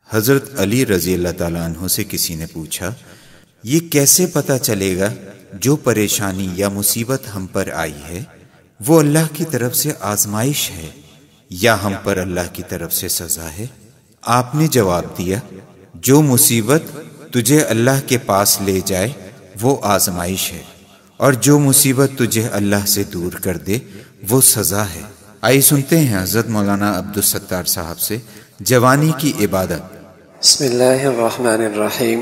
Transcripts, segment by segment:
حضرت علی رضی اللہ تعالیٰ عنہ سے کسی نے پوچھا، یہ کیسے پتہ چلے گا جو پریشانی یا مصیبت ہم پر آئی ہے وہ اللہ کی طرف سے آزمائش ہے یا ہم پر اللہ کی طرف سے سزا ہے؟ آپ نے جواب دیا، جو مصیبت تجھے اللہ کے پاس لے جائے وہ آزمائش ہے، اور جو مصیبت تجھے اللہ سے دور کر دے وہ سزا ہے۔ آئیے سنتے ہیں حضرت مولانا عبدالستار صاحب سے جوانی کی عبادت۔ بسم اللہ الرحمن الرحیم،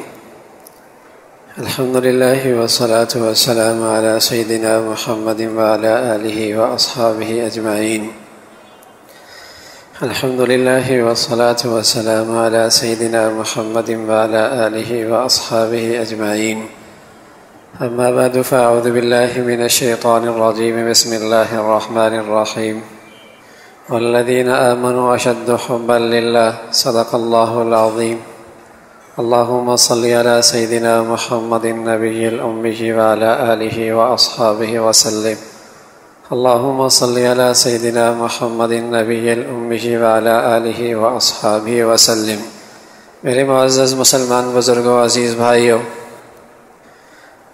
الحمد للہ والصلاة والسلام علی سیدنا محمد وعلی آلہ واصحابہ اجمعین۔ الحمد للہ والصلاة والسلام علی سیدنا محمد وعلی آلہ واصحابہ اجمعین۔ اما بعد فاعوذ باللہ من الشیطان الرجیم، بسم اللہ الرحمن الرحیم۔ والذین آمنوا اشد حبا للہ، صدق اللہ العظیم۔ اللہم صل علی سیدنا محمد النبی الأمی وعلی آلہ واصحابہ وسلم۔ اللہم صل علی سیدنا محمد النبی الأمی وعلی آلہ واصحابہ وسلم۔ میرے معزز مسلمان بزرگوں، عزیز بھائیوں،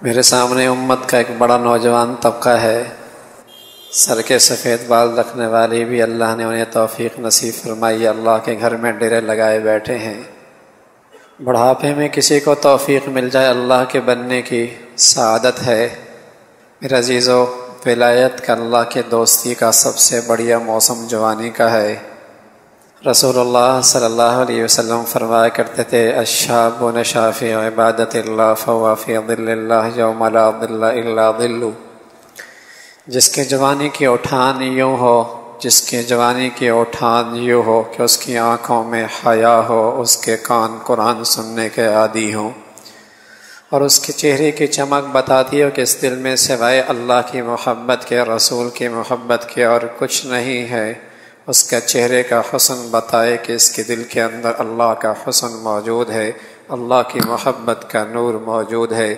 میرے سامنے امت کا ایک بڑا نوجوان طبقہ ہے۔ سر کے سفید بال رکھنے والی بھی اللہ نے انہیں توفیق نصیب فرمائی، اللہ کے گھر میں ڈیرے لگائے بیٹھے ہیں۔ بڑھاپے میں کسی کو توفیق مل جائے اللہ کے بننے کی سعادت ہے۔ میرے عزیزو، ولایت کا، اللہ کے دوستی کا سب سے بڑھیا موسم جوانی کا ہے۔ رسول اللہ صلی اللہ علیہ وسلم فرمایا کرتے تھے، الشاب نشا فی عبادت اللہ فہو فی ظل اللہ یوم لا ظل الا ظلہ۔ جس کے جوانی کی اٹھان یوں ہو، جس کے جوانی کی اٹھان یوں ہو کہ اس کی آنکھوں میں حیا ہو، اس کے کان قرآن سننے کے عادی ہوں، اور اس کے چہرے کی چمک بتاتی ہو کہ اس دل میں سوائے اللہ کی محبت کے، رسول کی محبت کے اور کچھ نہیں ہے۔ اس کے چہرے کا حسن بتائے کہ اس کے دل کے اندر اللہ کا حسن موجود ہے، اللہ کی محبت کا نور موجود ہے۔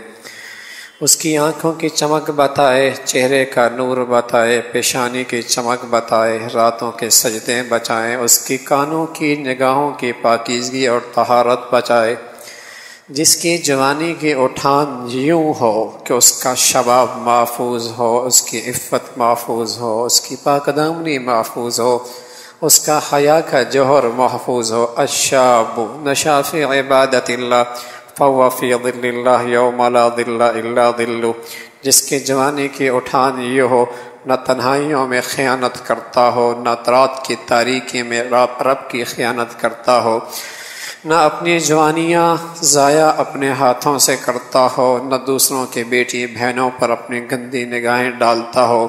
اس کی آنکھوں کی چمک بتائے، چہرے کا نور بتائے، پیشانی کی چمک بتائے، راتوں کے سجدے بچائیں، اس کی کانوں کی نگاہوں کی پاکیزگی اور طہارت بچائے۔ جس کی جوانی کی اٹھان یوں ہو کہ اس کا شباب محفوظ ہو، اس کی عفت محفوظ ہو، اس کی پاک دامنی محفوظ ہو، اس کا حیا کا جوہر محفوظ ہو۔ الشاب نشا فی عبادت اللہ فہو فی ظل اللہ یوم لا ظل الا ظلہ۔ جس کی جوانی کی اٹھان یہ ہو، نہ تنہائیوں میں خیانت کرتا ہو، نہ رات کی تاریکی میں رب کی خیانت کرتا ہو، نہ اپنی جوانیاں ضائع اپنے ہاتھوں سے کرتا ہو، نہ دوسروں کی بیٹی بہنوں پر اپنی گندی نگاہیں ڈالتا ہو،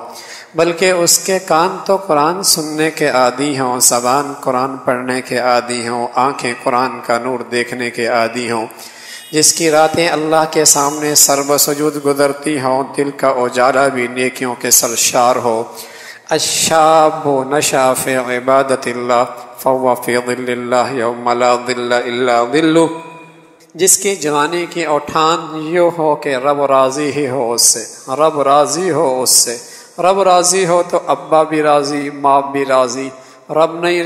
بلکہ اس کے کان تو قرآن سننے کے عادی ہوں، زبان قرآن پڑھنے کے عادی ہوں، آنکھیں قرآن کا نور دیکھنے کے عادی ہوں۔ جس کی راتیں اللہ کے سامنے سر بسجود گزرتی ہوں، دل کا اجالا بھی نیکیوں کے سرشار ہو۔ الشاب نشا فی عبادت اللہ فہو فی ظل اللہ یوم لا ظل الا ظلہ۔ جس کی جوانی کی اٹھان یوں ہو کہ رب راضی ہی ہو اس سے، رب راضی ہو اس سے۔ رب راضی ہو تو ابا بھی راضی، ماں بھی راضی۔ رب نہیں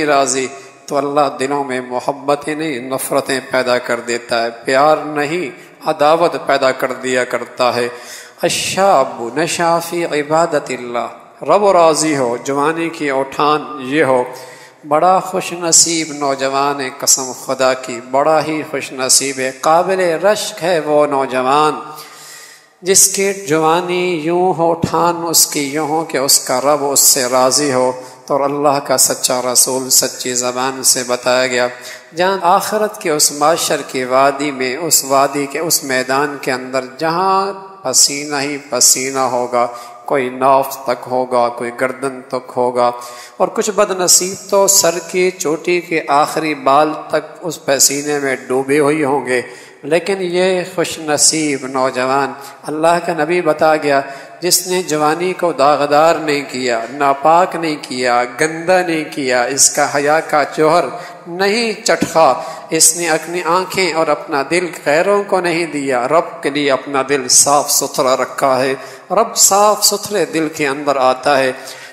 راضی تو اللہ دلوں میں محبتیں نہیں نفرتیں پیدا کر دیتا ہے، پیار نہیں عداوت پیدا کر دیا کرتا ہے۔ الشاب نشا فی عبادت اللہ، رب راضی ہو، جوانی کی اٹھان یہ ہو۔ بڑا خوش نصیب نوجوان ہے، قسم خدا کی بڑا ہی خوش نصیب ہے، قابل رشک ہے وہ نوجوان جس کی جوانی یوں ہو، ٹھان اس کی یوں ہو کہ اس کا رب اس سے راضی ہو۔ تو اللہ کا سچا رسول سچی زبان سے بتایا گیا، جہاں آخرت کے اس معاشر کی وادی میں، اس وادی کے اس میدان کے اندر جہاں پسینہ ہی پسینہ ہوگا، کوئی ناف تک ہوگا، کوئی گردن تک ہوگا، اور کچھ بد نصیب تو سر کی چوٹی کے آخری بال تک اس پسینے میں ڈوبے ہوئے ہوں گے۔ لیکن یہ خوش نصیب نوجوان، اللہ کا نبی بتا گیا، جس نے جوانی کو داغدار نہیں کیا، ناپاک نہیں کیا، گندا نہیں کیا، اس کا حیا کا جوہر نہیں چٹخا، اس نے اپنی آنکھیں اور اپنا دل غیروں کو نہیں دیا، رب کے لیے اپنا دل صاف ستھرا رکھا ہے۔ رب صاف ستھرے دل کے اندر آتا ہے۔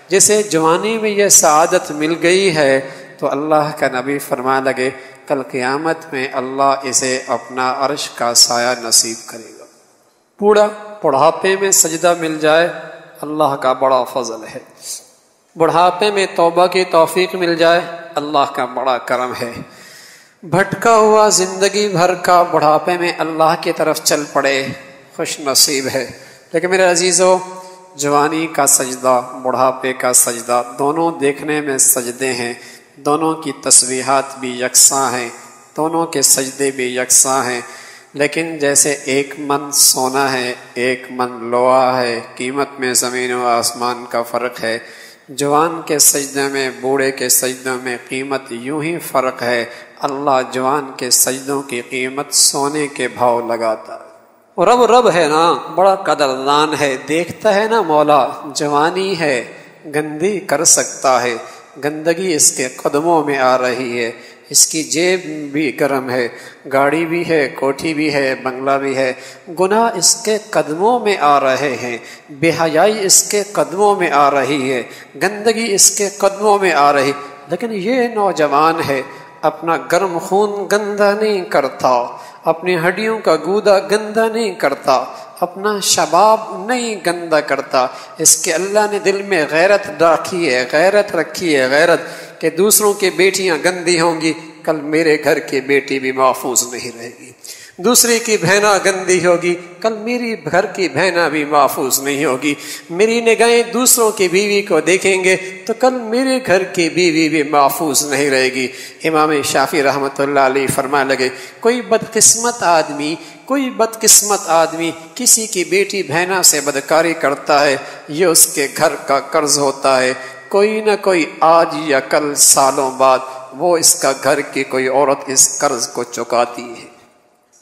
جسے جوانی میں یہ سعادت مل گئی ہے تو اللہ کا نبی فرمانے لگے کل قیامت میں اللہ اسے اپنا عرش کا سایہ نصیب کرے گا۔ بوڑھا بڑھاپے میں سجدہ مل جائے اللہ کا بڑا فضل ہے، بڑھاپے میں توبہ کی توفیق مل جائے اللہ کا بڑا کرم ہے، بھٹکا ہوا زندگی بھر کا بڑھاپے میں اللہ کی طرف چل پڑے خوش نصیب ہے۔ لیکن میرے عزیزو، جوانی کا سجدہ بڑھاپے کا سجدہ دونوں دیکھنے میں سجدے ہیں، دونوں کی تسبیحات بھی یکساں ہیں، دونوں کے سجدے بھی یکساں ہیں، لیکن جیسے ایک من سونا ہے ایک من لوہا ہے، قیمت میں زمین و آسمان کا فرق ہے۔ جوان کے سجدے میں بوڑھے کے سجدوں میں قیمت یوں ہی فرق ہے، اللہ جوان کے سجدوں کی قیمت سونے کے بھاؤ لگاتا ہے۔ اور رب ہے نا، بڑا قدردان ہے، دیکھتا ہے نا مولا، جوانی ہے گندی کر سکتا ہے، گندگی اس کے قدموں میں آ رہی ہے، اس کی جیب بھی گرم ہے، گاڑی بھی ہے، کوٹھی بھی ہے، بنگلہ بھی ہے، گناہ اس کے قدموں میں آ رہے ہیں، بے حیائی اس کے قدموں میں آ رہی ہے، گندگی اس کے قدموں میں آ رہی، لیکن یہ نوجوان ہے اپنا گرم خون گندا نہیں کرتا، اپنی ہڈیوں کا گودا گندا نہیں کرتا، اپنا شباب نہیں گندا کرتا، اس کے اللہ نے دل میں غیرت رکھی ہے، غیرت رکھی ہے، غیرت کہ دوسروں کی بیٹیاں گندی ہوں گی کل میرے گھر کی بیٹی بھی محفوظ نہیں رہے گی، دوسری کی بہنا گندی ہوگی کل میری گھر کی بہنا بھی محفوظ نہیں ہوگی، میری نگاہیں دوسروں کی بیوی کو دیکھیں گے تو کل میرے گھر کی بیوی بھی محفوظ نہیں رہے گی۔ امام شافعی رحمۃ اللہ علیہ فرمانے لگے کوئی بدقسمت آدمی کسی کی بیٹی بہنا سے بدکاری کرتا ہے، یہ اس کے گھر کا قرض ہوتا ہے، کوئی نہ کوئی آج یا کل سالوں بعد وہ اس کا گھر کی کوئی عورت اس قرض کو چکاتی ہے،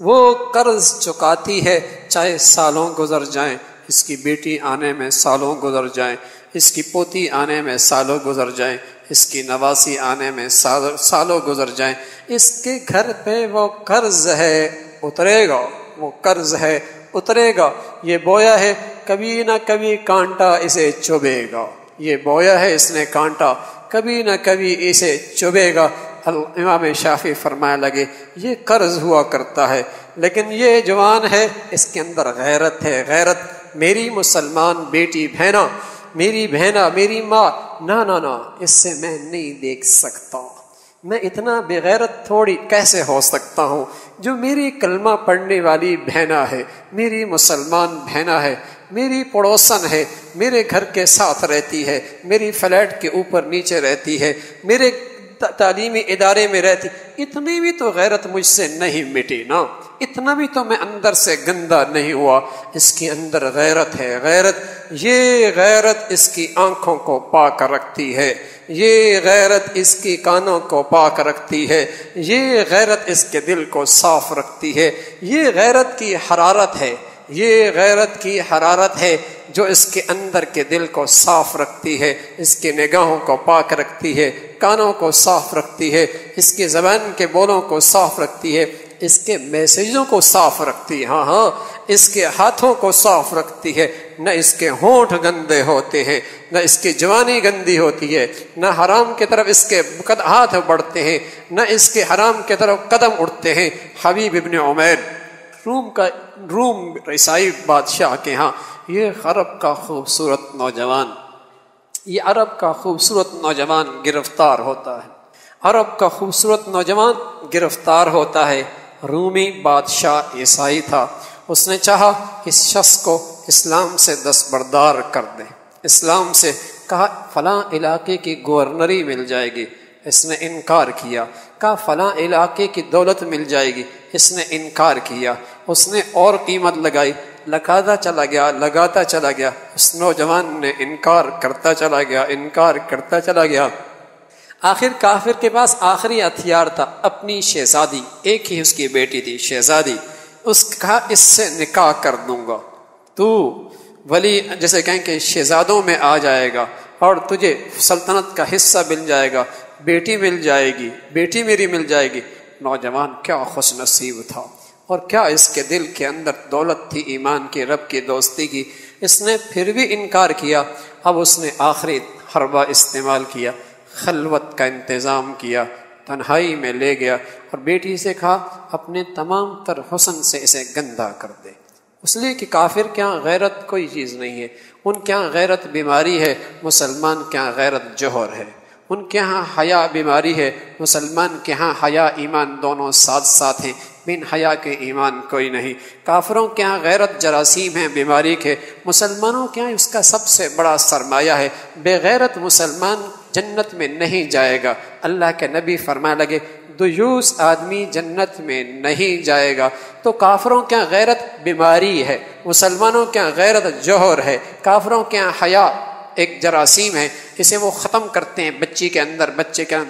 وہ قرض چکاتی ہے، چاہے سالوں گزر جائیں، اس کی بیٹی آنے میں سالوں گزر جائیں، اس کی پوتی آنے میں سالوں گزر جائیں، اس کی نواسی آنے میں سالوں گزر جائیں، اس کے گھر پہ وہ قرض ہے اترے گا، وہ قرض ہے اترے گا، یہ بویا ہے کبھی نہ کبھی کانٹا اسے چبھے گا، یہ بویا ہے اس نے کانٹا کبھی نہ کبھی اسے چبھے گا۔ امام شافعی فرمانے لگے یہ قرض ہوا کرتا ہے، لیکن یہ جوان ہے اس کے اندر غیرت ہے، غیرت، میری مسلمان بیٹی بہنا، میری بہنا، میری ماں، نہ اس سے میں نہیں دیکھ سکتا، میں اتنا بغیرت تھوڑی کیسے ہو سکتا ہوں، جو میری کلمہ پڑھنے والی بہنا ہے، میری مسلمان بہنا ہے، میری پڑوسن ہے، میرے گھر کے ساتھ رہتی ہے، میری فلیٹ کے اوپر نیچے رہتی ہے، میرے تعلیمی ادارے میں رہتی، اتنی بھی تو غیرت مجھ سے نہیں مٹی نا، اتنا بھی تو میں اندر سے گندا نہیں ہوا، اس کے اندر غیرت ہے، غیرت، یہ غیرت اس کی آنکھوں کو پاک رکھتی ہے، یہ غیرت اس کی کانوں کو پاک رکھتی ہے، یہ غیرت اس کے دل کو صاف رکھتی ہے، یہ غیرت کی حرارت ہے، یہ غیرت کی حرارت ہے جو اس کے اندر کے دل کو صاف رکھتی ہے، اس کی نگاہوں کو پاک رکھتی ہے، کانوں کو صاف رکھتی ہے، اس کی زبان کے بولوں کو صاف رکھتی ہے، اس کے میسیجوں کو صاف رکھتی ہے، ہاں اس کے ہاتھوں کو صاف رکھتی ہے، نہ اس کے ہونٹ گندے ہوتے ہیں، نہ اس کی جوانی گندی ہوتی ہے، نہ حرام کی طرف اس کے ہاتھ بڑھتے ہیں، نہ اس کے حرام کی طرف قدم اٹھتے ہیں۔ حبیب ابن عمیر روم عیسائی بادشاہ کے ہاں یہ عرب کا خوبصورت نوجوان، یہ عرب کا خوبصورت نوجوان گرفتار ہوتا ہے، عرب کا خوبصورت نوجوان گرفتار ہوتا ہے۔ رومی بادشاہ عیسائی تھا، اس نے چاہا اس شخص کو اسلام سے دستبردار کر دے، اسلام سے کہا فلاں علاقے کی گورنری مل جائے گی، اس نے انکار کیا، کہا فلاں علاقے کی دولت مل جائے گی، اس نے انکار کیا، اس نے اور قیمت لگائی، لگاتا چلا گیا، اس نوجوان نے انکار کرتا چلا گیا، آخر کافر کے پاس آخری ہتھیار تھا، اپنی شہزادی، ایک ہی اس کی بیٹی تھی شہزادی، اس کہا اس سے نکاح کر دوں گا، تو ولی جیسے کہیں کہ شہزادوں میں آ جائے گا اور تجھے سلطنت کا حصہ مل جائے گا، بیٹی مل جائے گی، بیٹی میری مل جائے گی۔ نوجوان کیا خوش نصیب تھا، اور کیا اس کے دل کے اندر دولت تھی، ایمان کی، رب کی دوستی کی، اس نے پھر بھی انکار کیا۔ اب اس نے آخری حربہ استعمال کیا، خلوت کا انتظام کیا، تنہائی میں لے گیا اور بیٹی سے کہا اپنے تمام تر حسن سے اسے گندا کر دے، اس لیے کہ کافر کے ہاں غیرت کوئی چیز نہیں ہے، ان کے ہاں غیرت بیماری ہے، مسلمان کے ہاں غیرت جوہر ہے، ان کے ہاں حیا بیماری ہے، مسلمان کے ہاں حیا ایمان دونوں ساتھ ساتھ ہیں، بن حیا کے ایمان کوئی نہیں۔ کافروں کے ہاں غیرت جراثیم ہے بیماری کے، مسلمانوں کے ہاں اس کا سب سے بڑا سرمایہ ہے۔ بے غیرت مسلمان جنت میں نہیں جائے گا، اللہ کے نبی فرمانے لگے دیوس آدمی جنت میں نہیں جائے گا۔ تو کافروں کے ہاں غیرت بیماری ہے، مسلمانوں کے ہاں غیرت جوہر ہے۔ کافروں کے ہاں حیا ایک جراثیم ہے، اسے وہ ختم کرتے ہیں بچے کے اندر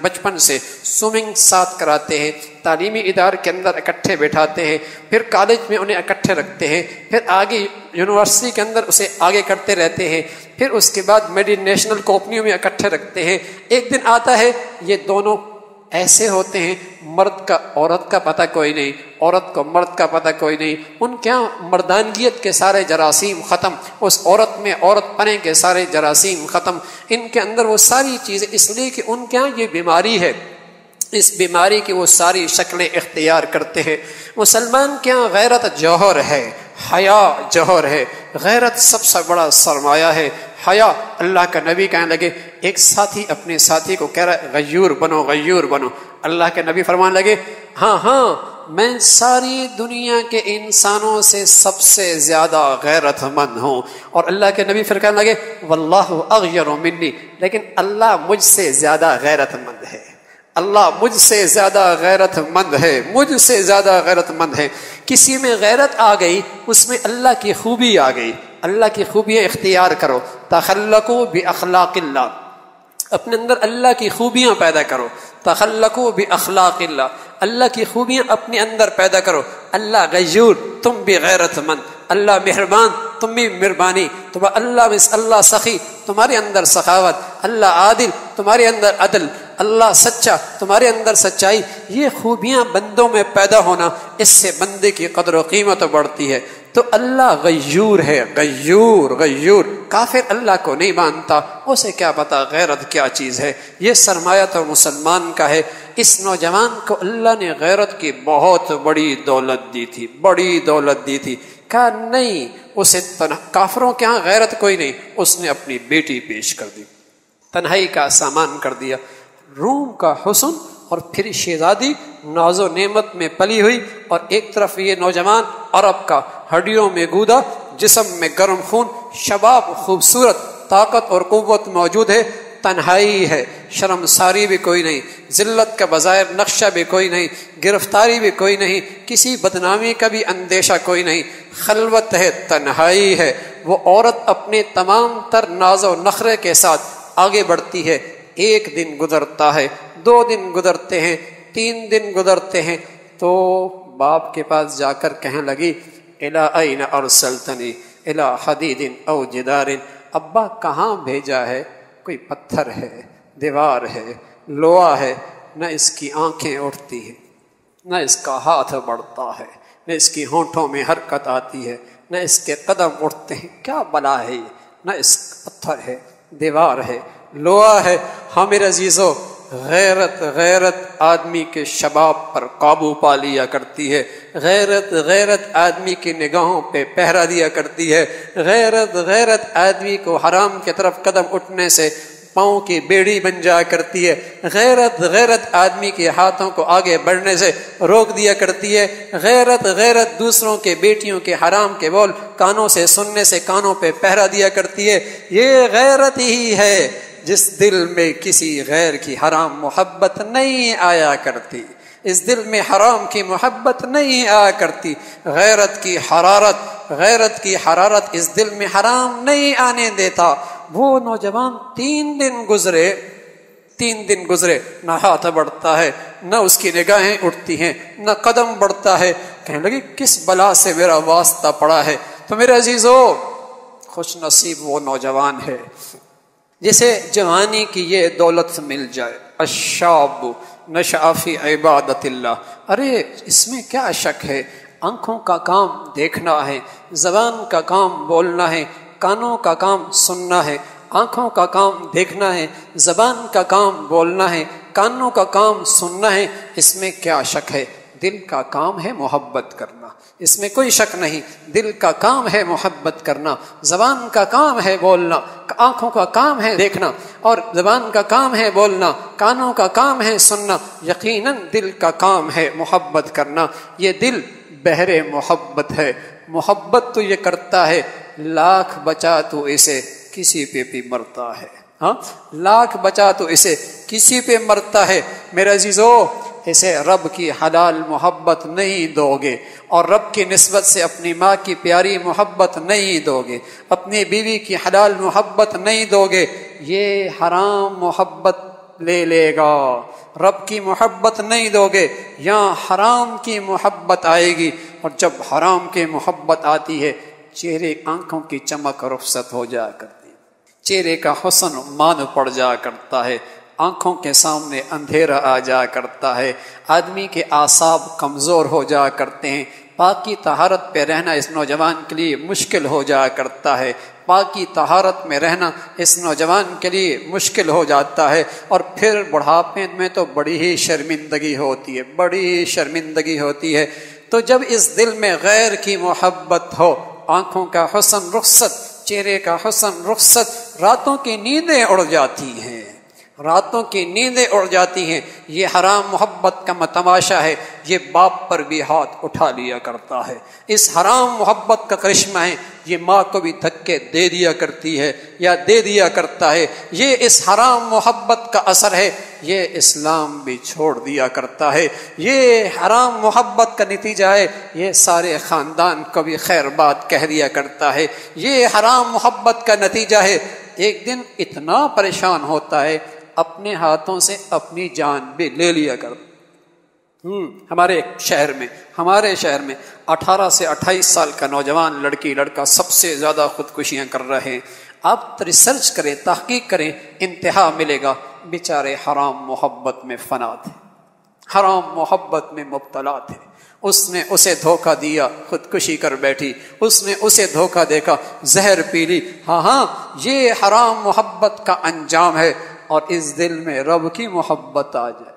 بچپن سے سوئمنگ ساتھ کراتے ہیں، تعلیمی ادارے کے اندر اکٹھے بیٹھاتے ہیں، پھر کالج میں انہیں اکٹھے رکھتے ہیں، پھر آگے یونیورسٹی کے اندر اسے آگے کرتے رہتے ہیں، پھر اس کے بعد ملٹی نیشنل کمپنیوں میں اکٹھے رکھتے ہیں۔ ایک دن آتا ہے یہ دونوں ایسے ہوتے ہیں، مرد کا عورت کا پتہ کوئی نہیں، عورت کو مرد کا پتہ کوئی نہیں، ان کے ہاں مردانگیت کے سارے جراثیم ختم، اس عورت میں عورت پنے کے سارے جراثیم ختم، ان کے اندر وہ ساری چیزیں، اس لیے کہ ان کے ہاں یہ بیماری ہے، اس بیماری کی وہ ساری شکلیں اختیار کرتے ہیں۔ مسلمان کے ہاں غیرت جوہر ہے، حیا جوہر ہے، غیرت سب سے بڑا سرمایہ ہے۔ حیا، اللہ کا نبی کہنے لگے، ایک ساتھی اپنے ساتھی کو کہہ رہا ہے غیور بنو غیور بنو، اللہ کے نبی فرمانے لگے ہاں میں ساری دنیا کے انسانوں سے سب سے زیادہ غیرت مند ہوں، اور اللہ کے نبی پھر کہنے لگے واللہ اغیر منی، لیکن اللہ مجھ سے زیادہ غیرت مند ہے، اللہ مجھ سے زیادہ غیرت مند ہے، مجھ سے زیادہ غیرت مند ہے۔ کسی میں غیرت آ گئی، اس میں اللہ کی خوبی آ گئی، اللہ کی خوبیاں اختیار کرو، تخلقوا باخلاق اللہ، اپنے اندر اللہ کی خوبیاں پیدا کرو، تخلقوا باخلاق اللہ، اللہ کی خوبیاں اپنے اندر پیدا کرو۔ اللہ غیور، تم بھی غیرت مند، اللہ مہربان، تم بھی مہربانی، اللہ سخی، تمہارے اندر سخاوت، اللہ عادل، تمہارے اندر عدل، اللہ سچا، تمہارے اندر سچائی، یہ خوبیاں بندوں میں پیدا ہونا، اس سے بندے کی قدر و قیمت بڑھتی ہے۔ تو اللہ غیور ہے، غیور۔ کافر اللہ کو نہیں مانتا، اسے کیا پتا غیرت کیا چیز ہے۔ یہ سرمایہ تو مسلمان کا ہے۔ اس نوجوان کو اللہ نے غیرت کی بہت بڑی دولت دی تھی، کہا نہیں، اسے کافروں کے ہاں غیرت کوئی نہیں، اس نے اپنی بیٹی پیش کر دی، تنہائی کا سامان کر دیا۔ روم کا حسن اور پھر شہزادی ناز و نعمت میں پلی ہوئی، اور ایک طرف یہ نوجوان عرب کا، ہڈیوں میں گودا، جسم میں گرم خون، شباب خوبصورت، طاقت اور قوت موجود ہے، تنہائی ہے، شرمساری بھی کوئی نہیں، ذلت کا بظاہر نقشہ بھی کوئی نہیں، گرفتاری بھی کوئی نہیں، کسی بدنامی کا بھی اندیشہ کوئی نہیں، خلوت ہے، تنہائی ہے۔ وہ عورت اپنے تمام تر ناز و نخرے کے ساتھ آگے بڑھتی ہے۔ ایک دن گزرتا ہے، 2 دن گزرتے ہیں، 3 دن گزرتے ہیں، تو باپ کے پاس جا کر کہنے لگی الی این ارسلتنی الی حدید او جدار، ابا کہاں بھیجا ہے؟ کوئی پتھر ہے، دیوار ہے، لوہا ہے، نہ اس کی آنکھیں اٹھتی ہیں، نہ اس کا ہاتھ بڑھتا ہے، نہ اس کی ہونٹوں میں حرکت آتی ہے، نہ اس کے قدم اٹھتے ہیں، کیا بلا ہے یہ؟ نہ اس پتھر ہے، دیوار ہے، لوہا ہے۔ ہاں میرے عزیزو، غیرت آدمی کے شباب پر قابو پا لیا کرتی ہے، غیرت آدمی کی نگاہوں پہ پہرا دیا کرتی ہے، غیرت آدمی کو حرام کی طرف قدم اٹھنے سے پاؤں کی بیڑی بن جایا کرتی ہے، غیرت آدمی کے ہاتھوں کو آگے بڑھنے سے روک دیا کرتی ہے، غیرت دوسروں کے بیٹیوں کے حرام کے بول کانوں سے سننے سے کانوں پہ پہرا دیا کرتی ہے۔ یہ غیرت ہی ہے جس دل میں کسی غیر کی حرام محبت نہیں آیا کرتی، اس دل میں حرام کی محبت نہیں آیا کرتی، غیرت کی حرارت اس دل میں حرام نہیں آنے دیتا۔ وہ نوجوان 3 دن گزرے، نہ ہاتھ بڑھتا ہے، نہ اس کی نگاہیں اٹھتی ہیں، نہ قدم بڑھتا ہے۔ کہنے لگی کس بلا سے میرا واسطہ پڑا ہے؟ تو میرے عزیزو، خوش نصیب وہ نوجوان ہے جسے جوانی کی یہ دولت مل جائے۔ الشاب نشأ فی عبادت اللہ، ارے اس میں کیا شک ہے؟ آنکھوں کا کام دیکھنا ہے، زبان کا کام بولنا ہے، کانوں کا کام سننا ہے، آنکھوں کا کام دیکھنا ہے، زبان کا کام بولنا ہے، کانوں کا کام سننا ہے، اس میں کیا شک ہے؟ دل کا کام ہے محبت کرنا، اس میں کوئی شک نہیں، دل کا کام ہے محبت کرنا، زبان کا کام ہے بولنا، آنکھوں کا کام ہے دیکھنا، اور زبان کا کام ہے بولنا، کانوں کا کام ہے سننا، یقیناً دل کا کام ہے محبت کرنا۔ یہ دل بحر محبت ہے، محبت تو یہ کرتا ہے، لاکھ بچا تو اسے کسی پہ بھی مرتا ہے۔ ہاں، لاکھ بچا تو اسے کسی پہ مرتا ہے۔ میرے عزیزو، اسے رب کی حلال محبت نہیں دو گے، اور رب کی نسبت سے اپنی ماں کی پیاری محبت نہیں دو گے، اپنی بیوی کی حلال محبت نہیں دو گے، یہ حرام محبت لے لے گا۔ رب کی محبت نہیں دو گے، یہاں حرام کی محبت آئے گی، اور جب حرام کی محبت آتی ہے، چہرے آنکھوں کی چمک رخصت ہو جا کرتی ہے، چہرے کا حسن مان پڑ جا کرتا ہے، آنکھوں کے سامنے اندھیرا آ جا کرتا ہے، آدمی کے اعصاب کمزور ہو جا کرتے ہیں، پاکی طہارت پہ رہنا اس نوجوان کے لیے مشکل ہو جا کرتا ہے، پاکی طہارت میں رہنا اس نوجوان کے لیے مشکل ہو جاتا ہے، اور پھر بڑھاپے میں تو بڑی ہی شرمندگی ہوتی ہے، بڑی ہی شرمندگی ہوتی ہے۔ تو جب اس دل میں غیر کی محبت ہو، آنکھوں کا حسن رخصت، چہرے کا حسن رخصت، راتوں کی نیندیں اڑ جاتی ہیں، راتوں کی نیندیں اڑ جاتی ہیں۔ یہ حرام محبت کا تماشا ہے، یہ باپ پر بھی ہاتھ اٹھا لیا کرتا ہے، اس حرام محبت کا کرشمہ ہے، یہ ماں کو بھی دھکے دے دیا کرتی ہے یا دے دیا کرتا ہے، یہ اس حرام محبت کا اثر ہے، یہ اسلام بھی چھوڑ دیا کرتا ہے، یہ حرام محبت کا نتیجہ ہے، یہ سارے خاندان کو بھی خیر بات کہہ دیا کرتا ہے، یہ حرام محبت کا نتیجہ ہے۔ ایک دن اتنا پریشان ہوتا ہے، اپنے ہاتھوں سے اپنی جان بھی لے لیا کر۔ ہمارے شہر میں 18 سے 28 سال کا نوجوان لڑکی لڑکا سب سے زیادہ خودکشیاں کر رہے ہیں۔ آپ ریسرچ کریں، تحقیق کریں، انتہا ملے گا، بیچارے حرام محبت میں فنا تھے، حرام محبت میں مبتلا تھے، اس نے اسے دھوکہ دیا، خودکشی کر بیٹھی، اس نے اسے دھوکہ دیکھا، زہر پی لی۔ ہاں، یہ حرام محبت کا انجام ہے۔ اور اس دل میں رب کی محبت آ جائے،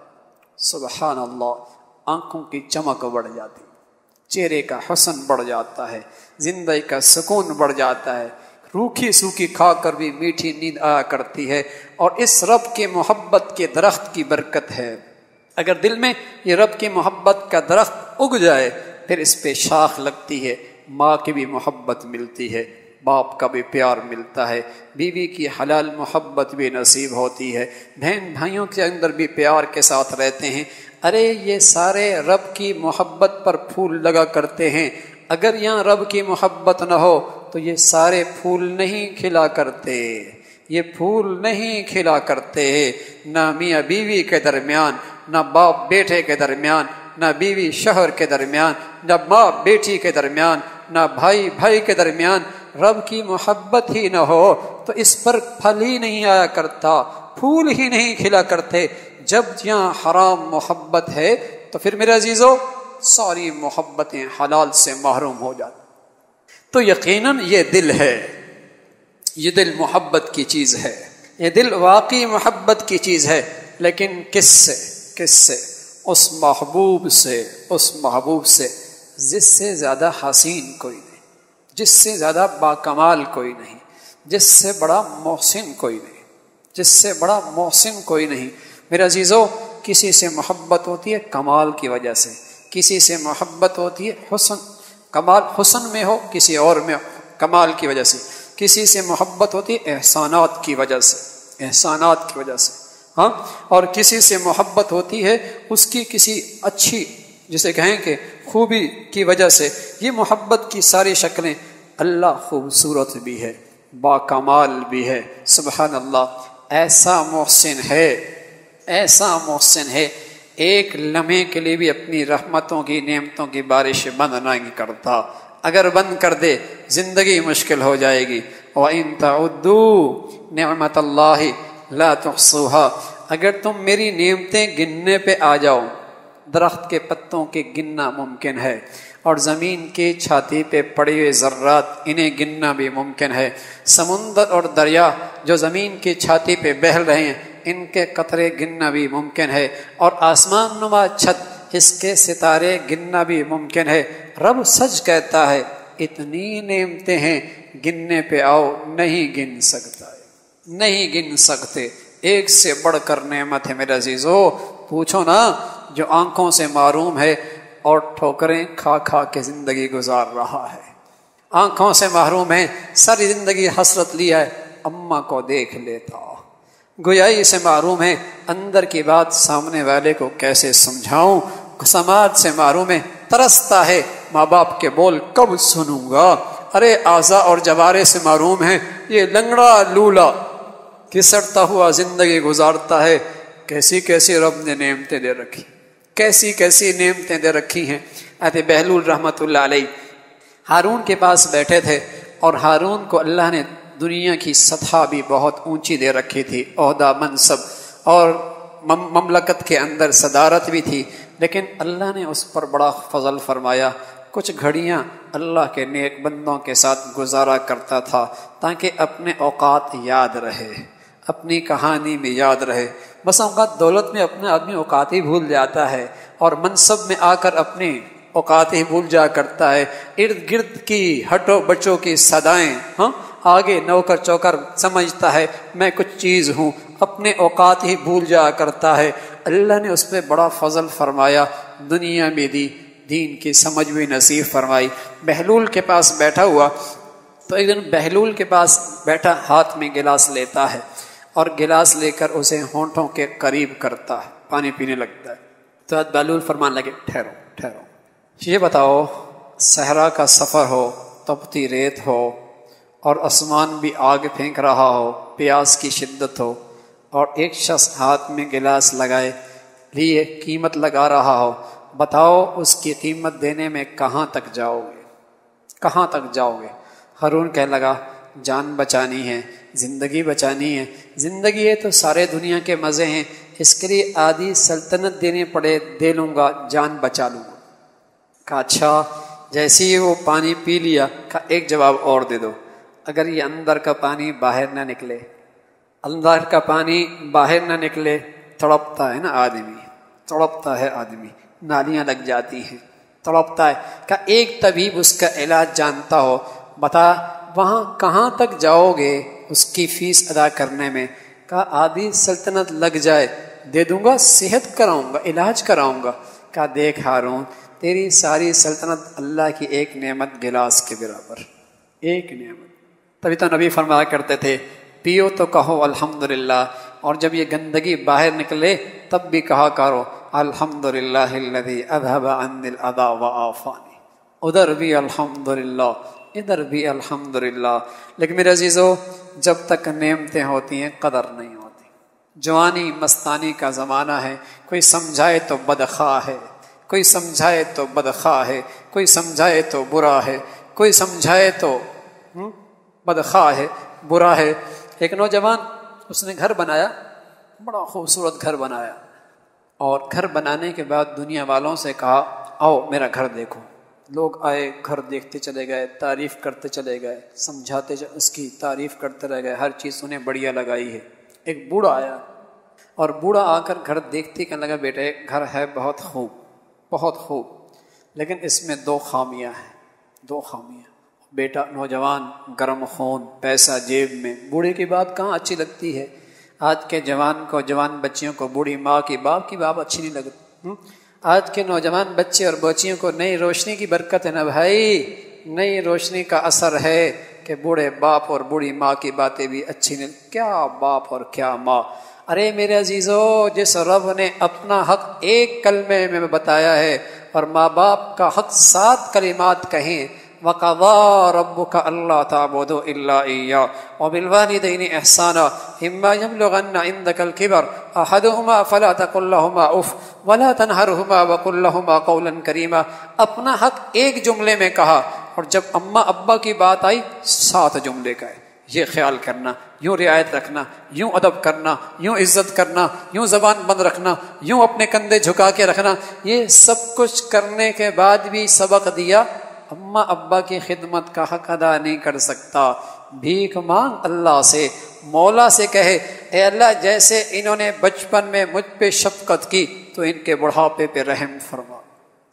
سبحان اللہ، آنکھوں کی چمک بڑھ جاتی، چہرے کا حسن بڑھ جاتا ہے، زندگی کا سکون بڑھ جاتا ہے، روکھی سوکھی کھا کر بھی میٹھی نیند آیا کرتی ہے۔ اور اس رب کی محبت کے درخت کی برکت ہے، اگر دل میں یہ رب کی محبت کا درخت اگ جائے، پھر اس پہ شاخ لگتی ہے، ماں کی بھی محبت ملتی ہے، باپ کا بھی پیار ملتا ہے، بیوی کی حلال محبت بھی نصیب ہوتی ہے، بہن بھائیوں کے اندر بھی پیار کے ساتھ رہتے ہیں۔ ارے یہ سارے رب کی محبت پر پھول لگا کرتے ہیں، اگر یہاں رب کی محبت نہ ہو تو یہ سارے پھول نہیں کھلا کرتے، یہ پھول نہیں کھلا کرتے، نہ میاں بیوی کے درمیان، نہ باپ بیٹے کے درمیان، نہ بیوی شوہر کے درمیان، نہ ماں بیٹی کے درمیان، نہ بھائی بھائی کے درمیان رب کی محبت ہی نہ ہو تو اس پر پھل ہی نہیں آیا کرتا، پھول ہی نہیں کھلا کرتے۔ جب یہاں حرام محبت ہے تو پھر میرے عزیزو ساری محبتیں حلال سے محروم ہو جاتی۔ تو یقیناً یہ دل ہے، یہ دل محبت کی چیز ہے، یہ دل واقعی محبت کی چیز ہے، لیکن کس سے؟ اس محبوب سے جس سے زیادہ حسین کوئی نہیں، جس سے زیادہ باکمال کوئی نہیں، جس سے بڑا محسن کوئی نہیں، جس سے بڑا محسن کوئی نہیں۔ میرے عزیزو، کسی سے محبت ہوتی ہے کمال کی وجہ سے، کسی سے محبت ہوتی ہے حسن، کمال حسن میں ہو، کسی اور میں کمال کی وجہ سے، کسی سے محبت ہوتی ہے احسانات کی وجہ سے، ہاں، اور کسی سے محبت ہوتی ہے اس کی کسی اچھی، جسے کہیں کہ خوبی کی وجہ سے۔ یہ محبت کی ساری شکلیں، اللہ خوبصورت بھی ہے، باکمال بھی ہے، سبحان اللہ، ایسا محسن ہے، ایک لمحے کے لیے بھی اپنی رحمتوں کی نعمتوں کی بارش بند نہیں کرتا، اگر بند کر دے زندگی مشکل ہو جائے گی۔ وَإِن تَعُدُّوا نِعْمَةَ اللَّهِ لَا تُحْصُوهَا، اگر تم میری نعمتیں گننے پہ آ جاؤ، درخت کے پتوں کے گننا ممکن ہے، اور زمین کی چھاتی پہ پڑے ہوئے ذرات انہیں گننا بھی ممکن ہے۔ سمندر اور دریا جو زمین کی چھاتی پہ بہہ رہے ہیں ان کے قطرے گننا بھی ممکن ہے، اور آسمان نما چھت اس کے ستارے گننا بھی ممکن ہے۔ رب سچ کہتا ہے اتنی نعمتیں ہیں، گننے پہ آؤ نہیں گن سکتا ہے، نہیں گن سکتے۔ ایک سے بڑھ کر نعمت ہے میرے عزیزو، پوچھو نا جو آنکھوں سے محروم ہے اور ٹھوکریں کھا کھا کے زندگی گزار رہا ہے، آنکھوں سے محروم ہے، ساری زندگی حسرت لیا ہے اماں کو دیکھ لیتا، گویائی سے محروم ہے، اندر کی بات سامنے والے کو کیسے سمجھاؤں، سماعت سے محروم ہے، ترستا ہے ماں باپ کے بول کب سنوں گا، ارے اعضاء اور جوارے سے محروم ہے، یہ لنگڑا لولا کسڑتا ہوا زندگی گزارتا ہے۔ کیسی کیسی رب نے نعمتیں دے رکھی، کیسی کیسی نعمتیں دے رکھی ہیں۔ حضرت بہلول رحمۃ اللہ علیہ ہارون کے پاس بیٹھے تھے، اور ہارون کو اللہ نے دنیا کی سطح بھی بہت اونچی دے رکھی تھی، عہدہ منصب اور مملکت کے اندر صدارت بھی تھی، لیکن اللہ نے اس پر بڑا فضل فرمایا۔ کچھ گھڑیاں اللہ کے نیک بندوں کے ساتھ گزارا کرتا تھا تاکہ اپنے اوقات یاد رہے، اپنی کہانی میں یاد رہے۔ بس اوقات دولت میں اپنے آدمی اوقات ہی بھول جاتا ہے، اور منصب میں آ کر اپنے اوقات ہی بھول جا کرتا ہے۔ ارد گرد کی ہٹو بچوں کی صدائیں، آگے نوکر چوکر سمجھتا ہے میں کچھ چیز ہوں، اپنے اوقات ہی بھول جا کرتا ہے۔ اللہ نے اس پہ بڑا فضل فرمایا، دنیا میں دی، دین کی سمجھ بھی نصیب فرمائی۔ بہلول کے پاس بیٹھا ہوا تو ایک دن بہلول کے پاس بیٹھا ہاتھ میں گلاس لیتا ہے، اور گلاس لے کر اسے ہونٹوں کے قریب کرتا ہے، پانی پینے لگتا ہے۔ تو بہلول فرمان لگے ٹھہرو ٹھہرو، یہ بتاؤ صحرا کا سفر ہو، تپتی ریت ہو، اور آسمان بھی آگ پھینک رہا ہو، پیاس کی شدت ہو، اور ایک شخص ہاتھ میں گلاس لگائے لیے قیمت لگا رہا ہو، بتاؤ اس کی قیمت دینے میں کہاں تک جاؤ گے، کہاں تک جاؤ گے؟ ہارون کہنے لگا جان بچانی ہے، زندگی بچانی ہے، زندگی ہے تو سارے دنیا کے مزے ہیں، اس کے لیے آدھی سلطنت دینے پڑے دے لوں گا، جان بچا لوں گا۔ کہا اچھا، جیسے ہی وہ پانی پی لیا کہا ایک جواب اور دے دو، اگر یہ اندر کا پانی باہر نہ نکلے، اندر کا پانی باہر نہ نکلے، تڑپتا ہے نا آدمی، تڑپتا ہے آدمی، نالیاں لگ جاتی ہیں، تڑپتا ہے۔ کہا ایک طبیب اس کا علاج جانتا ہو، بتا وہاں کہاں تک جاؤ گے اس کی فیس ادا کرنے میں؟ کہا آدھی سلطنت لگ جائے دے دوں گا، صحت کراؤں گا، علاج کراؤں گا۔ کہا دیکھ ہارون، تیری ساری سلطنت اللہ کی ایک نعمت گلاس کے برابر، ایک نعمت۔ تبھی تو نبی فرمایا کرتے تھے پیو تو کہو الحمدللہ، اور جب یہ گندگی باہر نکلے تب بھی کہا کرو الحمدللہ الذی اذھب عنی الاذی وعافانی، ادھر بھی الحمدللہ، ادھر بھی الحمدللہ۔ لیکن میرے عزیزو، جب تک نعمتیں ہوتی ہیں قدر نہیں ہوتی۔ جوانی مستانی کا زمانہ ہے، کوئی سمجھائے تو بدخواہ ہے، کوئی سمجھائے تو بدخواہ ہے، کوئی سمجھائے تو برا ہے، کوئی سمجھائے تو بدخواہ ہے، برا ہے۔ ایک نوجوان اس نے گھر بنایا، بڑا خوبصورت گھر بنایا، اور گھر بنانے کے بعد دنیا والوں سے کہا آؤ میرا گھر دیکھو۔ لوگ آئے، گھر دیکھتے چلے گئے، تعریف کرتے چلے گئے، سمجھاتے اس کی تعریف کرتے رہ گئے، ہر چیز انہیں بڑھیا لگائی ہے۔ ایک بوڑھا آیا، اور بوڑھا آ کر گھر دیکھتے کہنے لگا بیٹے گھر ہے بہت خوب، بہت خوب، لیکن اس میں دو خامیاں ہیں، دو خامیاں۔ بیٹا نوجوان گرم خون، پیسہ جیب میں، بوڑھے کی بات کہاں اچھی لگتی ہے؟ آج کے جوان کو، جوان بچیوں کو بوڑھی ماں کی، باپ کی بات اچھی نہیں لگتی۔ آج کے نوجوان بچے اور بچیوں کو نئی روشنی کی برکت ہے نا بھائی، نئی روشنی کا اثر ہے کہ بوڑھے باپ اور بوڑھی ماں کی باتیں بھی اچھی نہیں۔ کیا باپ اور کیا ماں! ارے میرے عزیزو، جس رب نے اپنا حق ایک کلمے میں بتایا ہے اور ماں باپ کا حق 7 کلمات کہیں، وَقَضَىٰ رَبُّكَ أَلَّا تَعْبُدُوا إِلَّا إِيَّاهُ وَبِالْوَالِدَيْنِ إِحْسَانًا إِمَّا يَبْلُغَنَّ عِندَكَ الْكِبَرَ أَحَدُهُمَا فَلَا تَقُل لَّهُمَا أُفٍّ وَلَا تَنْهَرْهُمَا وَقُل لَّهُمَا قَوْلًا كَرِيمًا۔ اپنا حق ایک جملے میں کہا، اور جب اماں ابا کی بات آئی 7 جملے کہے، یہ خیال کرنا، یوں رعایت رکھنا، یوں ادب کرنا، یوں عزت کرنا، یوں زبان بند رکھنا، یوں اپنے کندھے جھکا کے رکھنا، یہ سب کچھ کرنے کے بعد بھی سبق دیا اماں ابا کی خدمت کا حق ادا نہیں کر سکتا، بھیک مانگ اللہ سے، مولا سے کہے اے اللہ جیسے انہوں نے بچپن میں مجھ پہ شفقت کی تو ان کے بڑھاپے پہ رحم فرما۔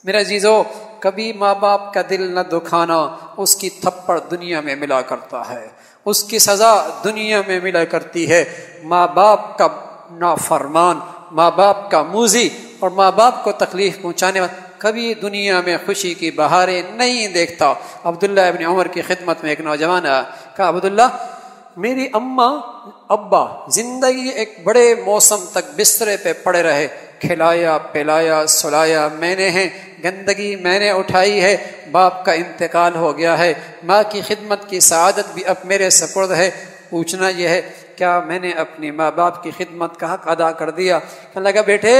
میرے عزیزو، کبھی ماں باپ کا دل نہ دکھانا، اس کی تھپڑ دنیا میں ملا کرتا ہے، اس کی سزا دنیا میں ملا کرتی ہے۔ ماں باپ کا نافرمان، ماں باپ کا موذی اور ماں باپ کو تکلیف پہنچانے والا کبھی دنیا میں خوشی کی بہاریں نہیں دیکھتا۔ عبداللہ ابن عمر کی خدمت میں ایک نوجوان آیا، کہا عبداللہ میری اماں ابا زندگی ایک بڑے موسم تک بسترے پہ پڑے رہے، کھلایا پلایا سلایا میں نے ہے، گندگی میں نے اٹھائی ہے، باپ کا انتقال ہو گیا ہے، ماں کی خدمت کی سعادت بھی اب میرے سپرد ہے، پوچھنا یہ ہے کیا میں نے اپنی ماں باپ کی خدمت کا حق ادا کر دیا؟ کہنے لگا بیٹے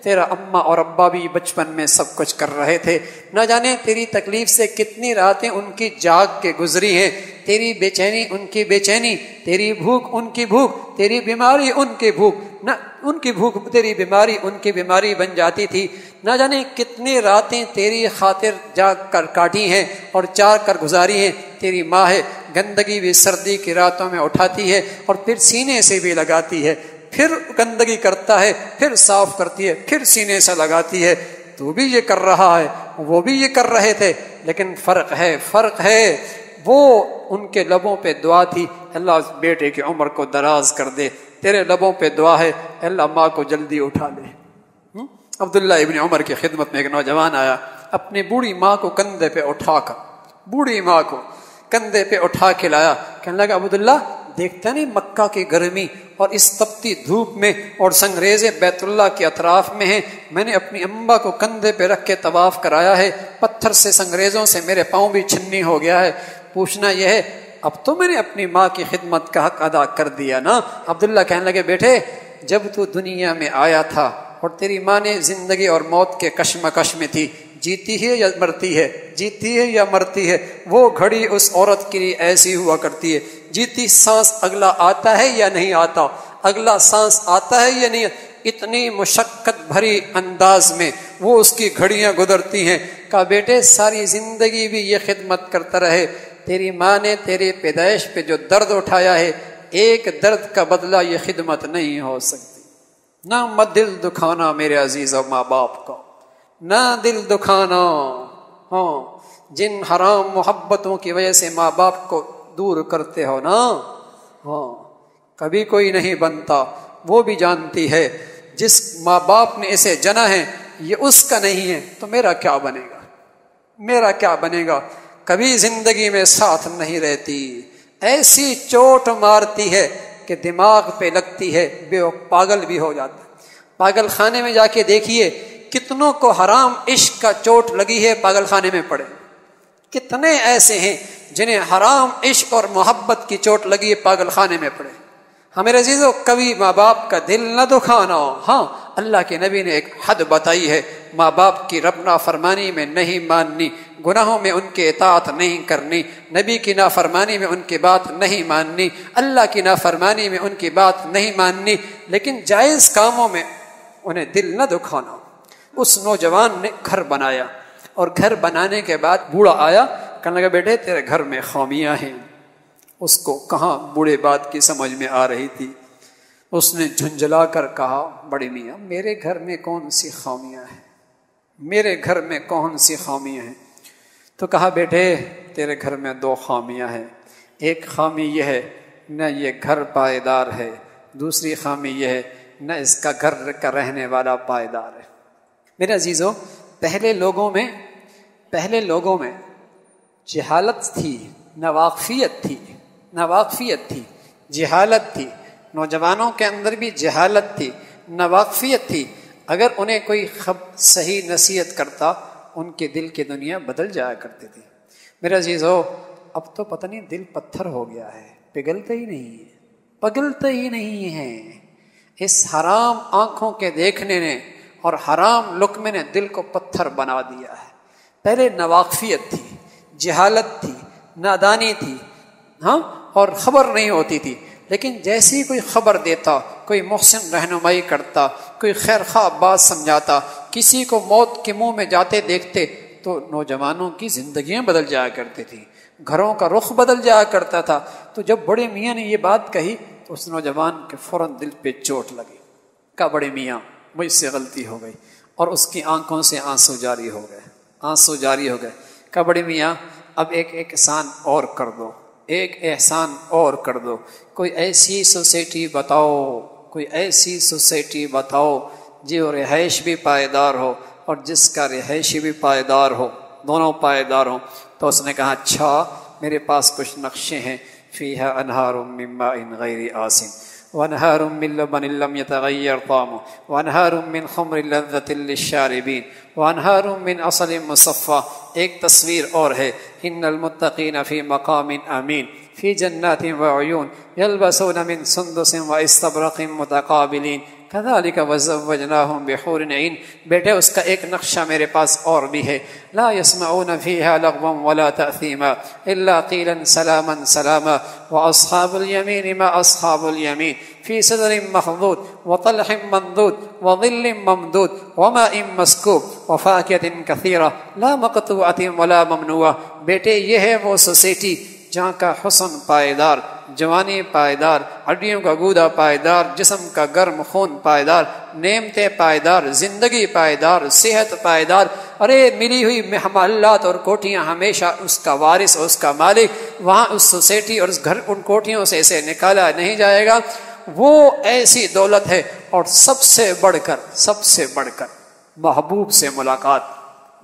تیرا اماں اور ابا بھی بچپن میں سب کچھ کر رہے تھے، نہ جانے تیری تکلیف سے کتنی راتیں ان کی جاگ کے گزری ہیں، تیری بے چینی ان کی بے چینی، تیری بھوک ان کی بھوک، تیری بیماری ان کی بھوک، نہ ان کی بھوک تیری بیماری ان کی بیماری بن جاتی تھی، نہ جانے کتنی راتیں تیری خاطر جاگ کر کاٹی ہیں اور چار کر گزاری ہیں۔ تیری ماں ہے، گندگی بھی سردی کی راتوں میں اٹھاتی ہے اور پھر سینے سے بھی لگاتی ہے، پھر گندگی کرتا ہے، پھر صاف کرتی ہے، پھر سینے سے لگاتی ہے، تو بھی یہ کر رہا ہے، وہ بھی یہ کر رہے تھے، لیکن فرق ہے وہ ان کے لبوں پہ دعا تھی اللہ اس بیٹے کی عمر کو دراز کر دے، تیرے لبوں پہ دعا ہے اللہ ماں کو جلدی اٹھا لے۔ عبداللہ ابن عمر کی خدمت میں ایک نوجوان آیا، اپنی بوڑھی ماں کو کندھے پہ اٹھا کر، بوڑھی ماں کو کندھے پہ اٹھا کے لایا، کہنے لگا عبداللہ دیکھتا نہیں مکہ کی گرمی اور اس تپتی دھوپ میں اور سنگریزے بیت اللہ کے اطراف میں ہیں، میں نے اپنی اماں کو کندھے پہ رکھ کے طواف کرایا ہے، پتھر سے سنگریزوں سے میرے پاؤں بھی چھنی ہو گیا ہے، پوچھنا یہ ہے اب تو میں نے اپنی ماں کی خدمت کا حق ادا کر دیا نا؟ عبداللہ کہنے لگے بیٹے جب تو دنیا میں آیا تھا اور تیری ماں نے زندگی اور موت کے کشمکش میں تھی، جیتی ہے یا مرتی ہے، جیتی ہے یا مرتی ہے، وہ گھڑی اس عورت کے لیے ایسی ہوا کرتی ہے، جیتی سانس اگلا آتا ہے یا نہیں آتا، اگلا سانس آتا ہے یا نہیں، اتنی مشقت بھری انداز میں وہ اس کی گھڑیاں گزرتی ہیں۔ کہا بیٹے ساری زندگی بھی یہ خدمت کرتا رہے، تیری ماں نے تیرے پیدائش پہ جو درد اٹھایا ہے ایک درد کا بدلہ یہ خدمت نہیں ہو سکتی۔ نہ مت دل دکھانا میرے عزیز و ماں باپ کو، نہ دل دکھانا، ہاں جن حرام محبتوں کی وجہ سے ماں باپ کو دور کرتے ہو نا، ہاں کبھی کوئی نہیں بنتا، وہ بھی جانتی ہے جس ماں باپ نے اسے جنا ہے یہ اس کا نہیں ہے تو میرا کیا بنے گا، میرا کیا بنے گا، کبھی زندگی میں ساتھ نہیں رہتی، ایسی چوٹ مارتی ہے کہ دماغ پہ لگتی ہے، بے پاگل بھی ہو جاتا ہے۔ پاگل خانے میں جا کے دیکھیے کتنوں کو حرام عشق کا چوٹ لگی ہے، پاگل خانے میں پڑے، کتنے ایسے ہیں جنہیں حرام عشق اور محبت کی چوٹ لگی ہے، پاگل خانے میں پڑے۔ ہمارے عزیزو کبھی ماں باپ کا دل نہ دکھانا، ہاں اللہ کے نبی نے ایک حد بتائی ہے، ماں باپ کی رب نافرمانی میں نہیں ماننی، گناہوں میں ان کی اطاعت نہیں کرنی، نبی کی نافرمانی میں ان کی بات نہیں ماننی، اللہ کی نافرمانی میں ان کی بات نہیں ماننی، لیکن جائز کاموں میں انہیں دل نہ دکھانا۔ اس نوجوان نے گھر بنایا اور گھر بنانے کے بعد بوڑھا آیا، کہنے لگا بیٹے تیرے گھر میں خامیاں ہیں۔ اس کو کہاں بوڑھے بات کی سمجھ میں آ رہی تھی، اس نے جھنجھلا کر کہا بڑے میاں میرے گھر میں کون سی خامیاں ہیں، میرے گھر میں کون سی خامیاں ہیں؟ تو کہا بیٹے تیرے گھر میں دو خامیاں ہیں، ایک خامی یہ ہے نہ یہ گھر پائیدار ہے، دوسری خامی یہ ہے نہ اس کا گھر کا رہنے والا پائیدار ہے۔ میرے عزیزو پہلے لوگوں میں جہالت تھی، ناواقفیت تھی، جہالت تھی، نوجوانوں کے اندر بھی جہالت تھی، ناواقفیت تھی، اگر انہیں کوئی صحیح نصیحت کرتا ان کے دل کی دنیا بدل جایا کرتی تھی۔ میرے عزیزو اب تو پتہ نہیں دل پتھر ہو گیا ہے، پگھلتا ہی نہیں ہے، اس حرام آنکھوں کے دیکھنے نے اور حرام لقمے نے دل کو پتھر بنا دیا ہے۔ پہلے ناواقفیت تھی، جہالت تھی، نادانی تھی، ہاں اور خبر نہیں ہوتی تھی، لیکن جیسے ہی کوئی خبر دیتا، کوئی محسن رہنمائی کرتا، کوئی خیر خواہ بات سمجھاتا، کسی کو موت کے منہ میں جاتے دیکھتے تو نوجوانوں کی زندگیاں بدل جایا کرتی تھیں، گھروں کا رخ بدل جایا کرتا تھا۔ تو جب بڑے میاں نے یہ بات کہی تو اس نوجوان کے فوراً دل پہ چوٹ لگی، کہا بڑے میاں مجھ سے غلطی ہو گئی، اور اس کی آنکھوں سے آنسو جاری ہو گئے، آنسو جاری ہو گئے۔ کہا بڑے میاں اب ایک احسان اور کر دو، ایک احسان اور کر دو، کوئی ایسی سوسائٹی بتاؤ، کوئی ایسی سوسائٹی بتاؤ جو رہائش بھی پائیدار ہو اور جس کا رہائشی بھی پائیدار ہو، دونوں پائیدار ہوں۔ تو اس نے کہا اچھا میرے پاس کچھ نقشے ہیں، فیہا انہار من ماء غیر آسن وانہار من لبن لم یتغیر طعمہ وانہار من خمر لذۃ للشاربین وانہار من عسل مصفی۔ ایک تصویر اور ہے، ان المتقین فی مقام امین فی جنات وعیون یلبسون من سندس واستبرق متقابلین کذالک وزوجناہم بحور عین۔ بیٹے اس کا ایک نقشہ میرے پاس اور بھی ہے، لا یسمعون فیہا لغوا ولا تأثیما الا قیلا سلاما سلاما واصحاب الیمین ما اصحاب الیمین فی صدر مخضود وطلح منضود وظل ممدود وماء مسکوب وفاکہۃ کثیرہ لا مقطوعۃ ولا ممنوعہ۔ بیٹے یہ ہے وہ سوسائٹی جہاں کا حسن پائیدار، جوانی پائیدار، ہڈیوں کا گودا پائیدار، جسم کا گرم خون پائیدار، نعمتیں پائیدار، زندگی پائیدار، صحت پائیدار۔ ارے ملی ہوئی محملات اور کوٹیاں ہمیشہ اس کا وارث اور اس کا مالک، وہاں اس سوسائٹی اور اس گھر ان کوٹیوں سے اسے نکالا نہیں جائے گا۔ وہ ایسی دولت ہے، اور سب سے بڑھ کر محبوب سے ملاقات،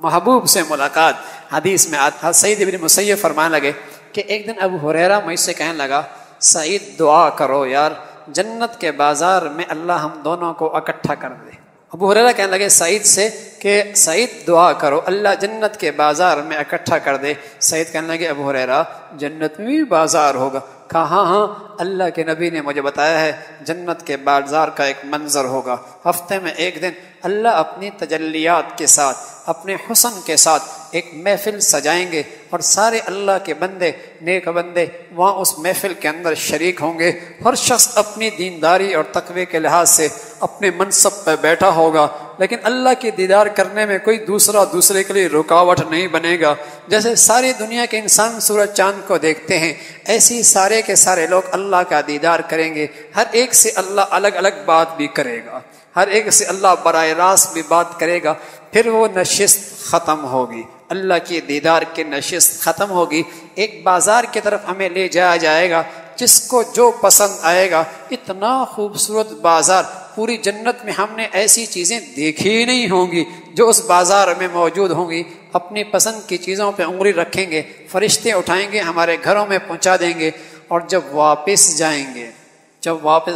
محبوب سے ملاقات۔ حدیث میں آتا، سعید بن مسیب فرمانے لگے کہ ایک دن ابو ہریرہ مجھ سے کہنے لگا سعید دعا کرو یار جنت کے بازار میں اللہ ہم دونوں کو اکٹھا کر دے۔ ابو ہریرہ کہنے لگے سعید سے کہ سعید دعا کرو اللہ جنت کے بازار میں اکٹھا کر دے۔ سعید کہنے لگے ابو ہریرہ جنت میں بھی بازار ہوگا؟ کہا ہاں ہاں اللہ کے نبی نے مجھے بتایا ہے جنت کے بازار کا ایک منظر ہوگا، ہفتے میں ایک دن اللہ اپنی تجلیات کے ساتھ، اپنے حسن کے ساتھ ایک محفل سجائیں گے، اور سارے اللہ کے بندے، نیک بندے وہاں اس محفل کے اندر شریک ہوں گے۔ ہر شخص اپنی دینداری اور تقوی کے لحاظ سے اپنے منصب پہ بیٹھا ہوگا، لیکن اللہ کے دیدار کرنے میں کوئی دوسرے کے لیے رکاوٹ نہیں بنے گا۔ جیسے ساری دنیا کے انسان سورج چاند کو دیکھتے ہیں، ایسی سارے کے سارے لوگ اللہ کا دیدار کریں گے۔ ہر ایک سے اللہ الگ الگ بات بھی کرے گا، ہر ایک سے اللہ براہ راست بھی بات کرے گا۔ پھر وہ نشست ختم ہوگی، اللہ کی دیدار کی نشست ختم ہوگی، ایک بازار کی طرف ہمیں لے جایا جائے گا، جس کو جو پسند آئے گا۔ اتنا خوبصورت بازار، پوری جنت میں ہم نے ایسی چیزیں دیکھی ہی نہیں ہوں گی جو اس بازار میں موجود ہوں گی۔ اپنی پسند کی چیزوں پہ انگلی رکھیں گے، فرشتے اٹھائیں گے، ہمارے گھروں میں پہنچا دیں گے، اور جب واپس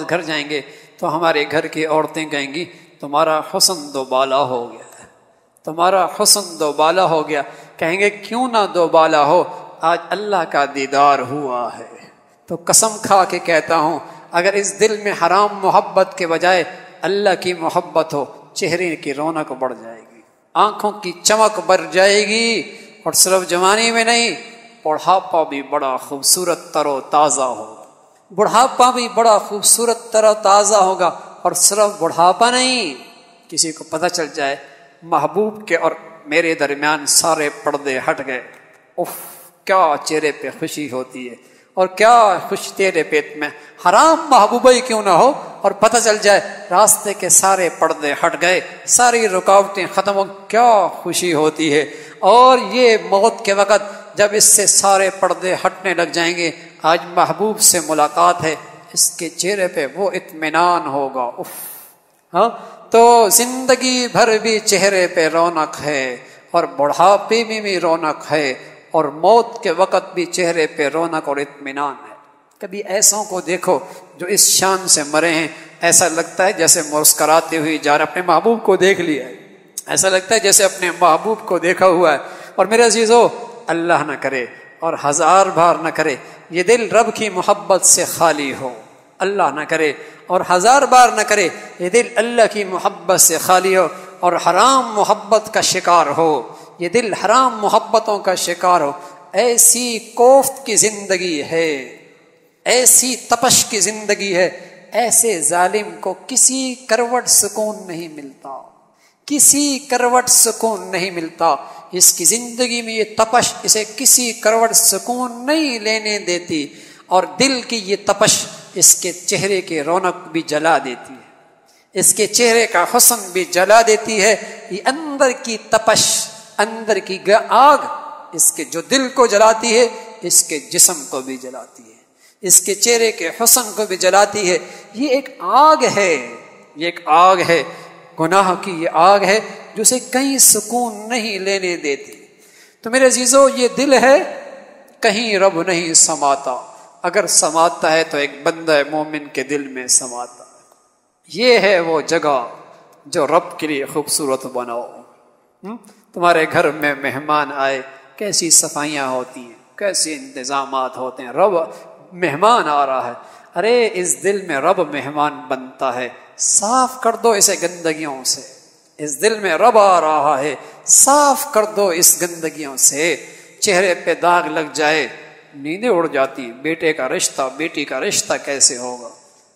گھر جائیں گے تو ہمارے گھر کی عورتیں کہیں گی تمہارا حسن دوبالا ہو گیا، تمہارا حسن دوبالا ہو گیا۔ کہیں گے کیوں نہ دوبالا ہو، آج اللہ کا دیدار ہوا ہے۔ تو قسم کھا کے کہتا ہوں اگر اس دل میں حرام محبت کے بجائے اللہ کی محبت ہو، چہرے کی رونق بڑھ جائے گی، آنکھوں کی چمک بڑھ جائے گی، اور صرف جوانی میں نہیں، بڑھاپا بھی بڑا خوبصورت تر و تازہ ہوگا، بڑھاپا بھی بڑا خوبصورت تر و تازہ ہوگا۔ اور صرف بڑھاپا نہیں، کسی کو پتہ چل جائے محبوب کے اور میرے درمیان سارے پردے ہٹ گئے، اف کیا چہرے پہ خوشی ہوتی ہے، اور کیا خوش تیرے پیٹ میں، حرام محبوبہ ہی کیوں نہ ہو، اور پتہ چل جائے راستے کے سارے پردے ہٹ گئے، ساری رکاوٹیں ختم ہو، کیا خوشی ہوتی ہے۔ اور یہ موت کے وقت جب اس سے سارے پردے ہٹنے لگ جائیں گے، آج محبوب سے ملاقات ہے، اس کے چہرے پہ وہ اطمینان ہوگا، اف ہاں، تو زندگی بھر بھی چہرے پہ رونق ہے، اور بڑھاپے میں بھی رونق ہے، اور موت کے وقت بھی چہرے پہ رونق اور اطمینان ہے۔ کبھی ایسوں کو دیکھو جو اس شان سے مرے ہیں، ایسا لگتا ہے جیسے مسکراتے ہوئے جا رہے، اپنے محبوب کو دیکھ لیا ہے، ایسا لگتا ہے جیسے اپنے محبوب کو دیکھا ہوا ہے۔ اور میرے عزیزو، اللہ نہ کرے اور ہزار بار نہ کرے یہ دل رب کی محبت سے خالی ہو، اللہ نہ کرے اور ہزار بار نہ کرے یہ دل اللہ کی محبت سے خالی ہو اور حرام محبت کا شکار ہو، یہ دل حرام محبتوں کا شکار ہو۔ ایسی کوفت کی زندگی ہے، ایسی تپش کی زندگی ہے، ایسے ظالم کو کسی کروٹ سکون نہیں ملتا، کسی کروٹ سکون نہیں ملتا۔ اس کی زندگی میں یہ تپش اسے کسی کروٹ سکون نہیں لینے دیتی، اور دل کی یہ تپش اس کے چہرے کی رونق بھی جلا دیتی ہے، اس کے چہرے کا حسن بھی جلا دیتی ہے۔ یہ اندر کی تپش، اندر کی آگ اس کے جو دل کو جلاتی ہے، اس کے جسم کو بھی جلاتی ہے، اس کے چہرے کے حسن کو بھی جلاتی ہے۔ یہ ایک آگ ہے، یہ ایک آگ ہے، گناہ کی یہ آگ ہے جو اسے کہیں سکون نہیں لینے دیتی۔ تو میرے عزیزو، یہ دل ہے، کہیں رب نہیں سماتا، اگر سماتا ہے تو ایک بندہ مومن کے دل میں سماتا ہے۔ یہ ہے وہ جگہ جو رب کے لیے خوبصورت بناؤ۔ تمہارے گھر میں مہمان آئے، کیسی صفائیاں ہوتی ہیں، کیسے انتظامات ہوتے ہیں۔ رب مہمان آ رہا ہے، ارے اس دل میں رب مہمان بنتا ہے، صاف کر دو اسے گندگیوں سے۔ اس دل میں رب آ رہا ہے، صاف کر دو اس گندگیوں سے۔ چہرے پہ داغ لگ جائے، نیندیں اڑ جاتی۔ بیٹے کا رشتہ، بیٹی کا رشتہ کیسے ہوگا؟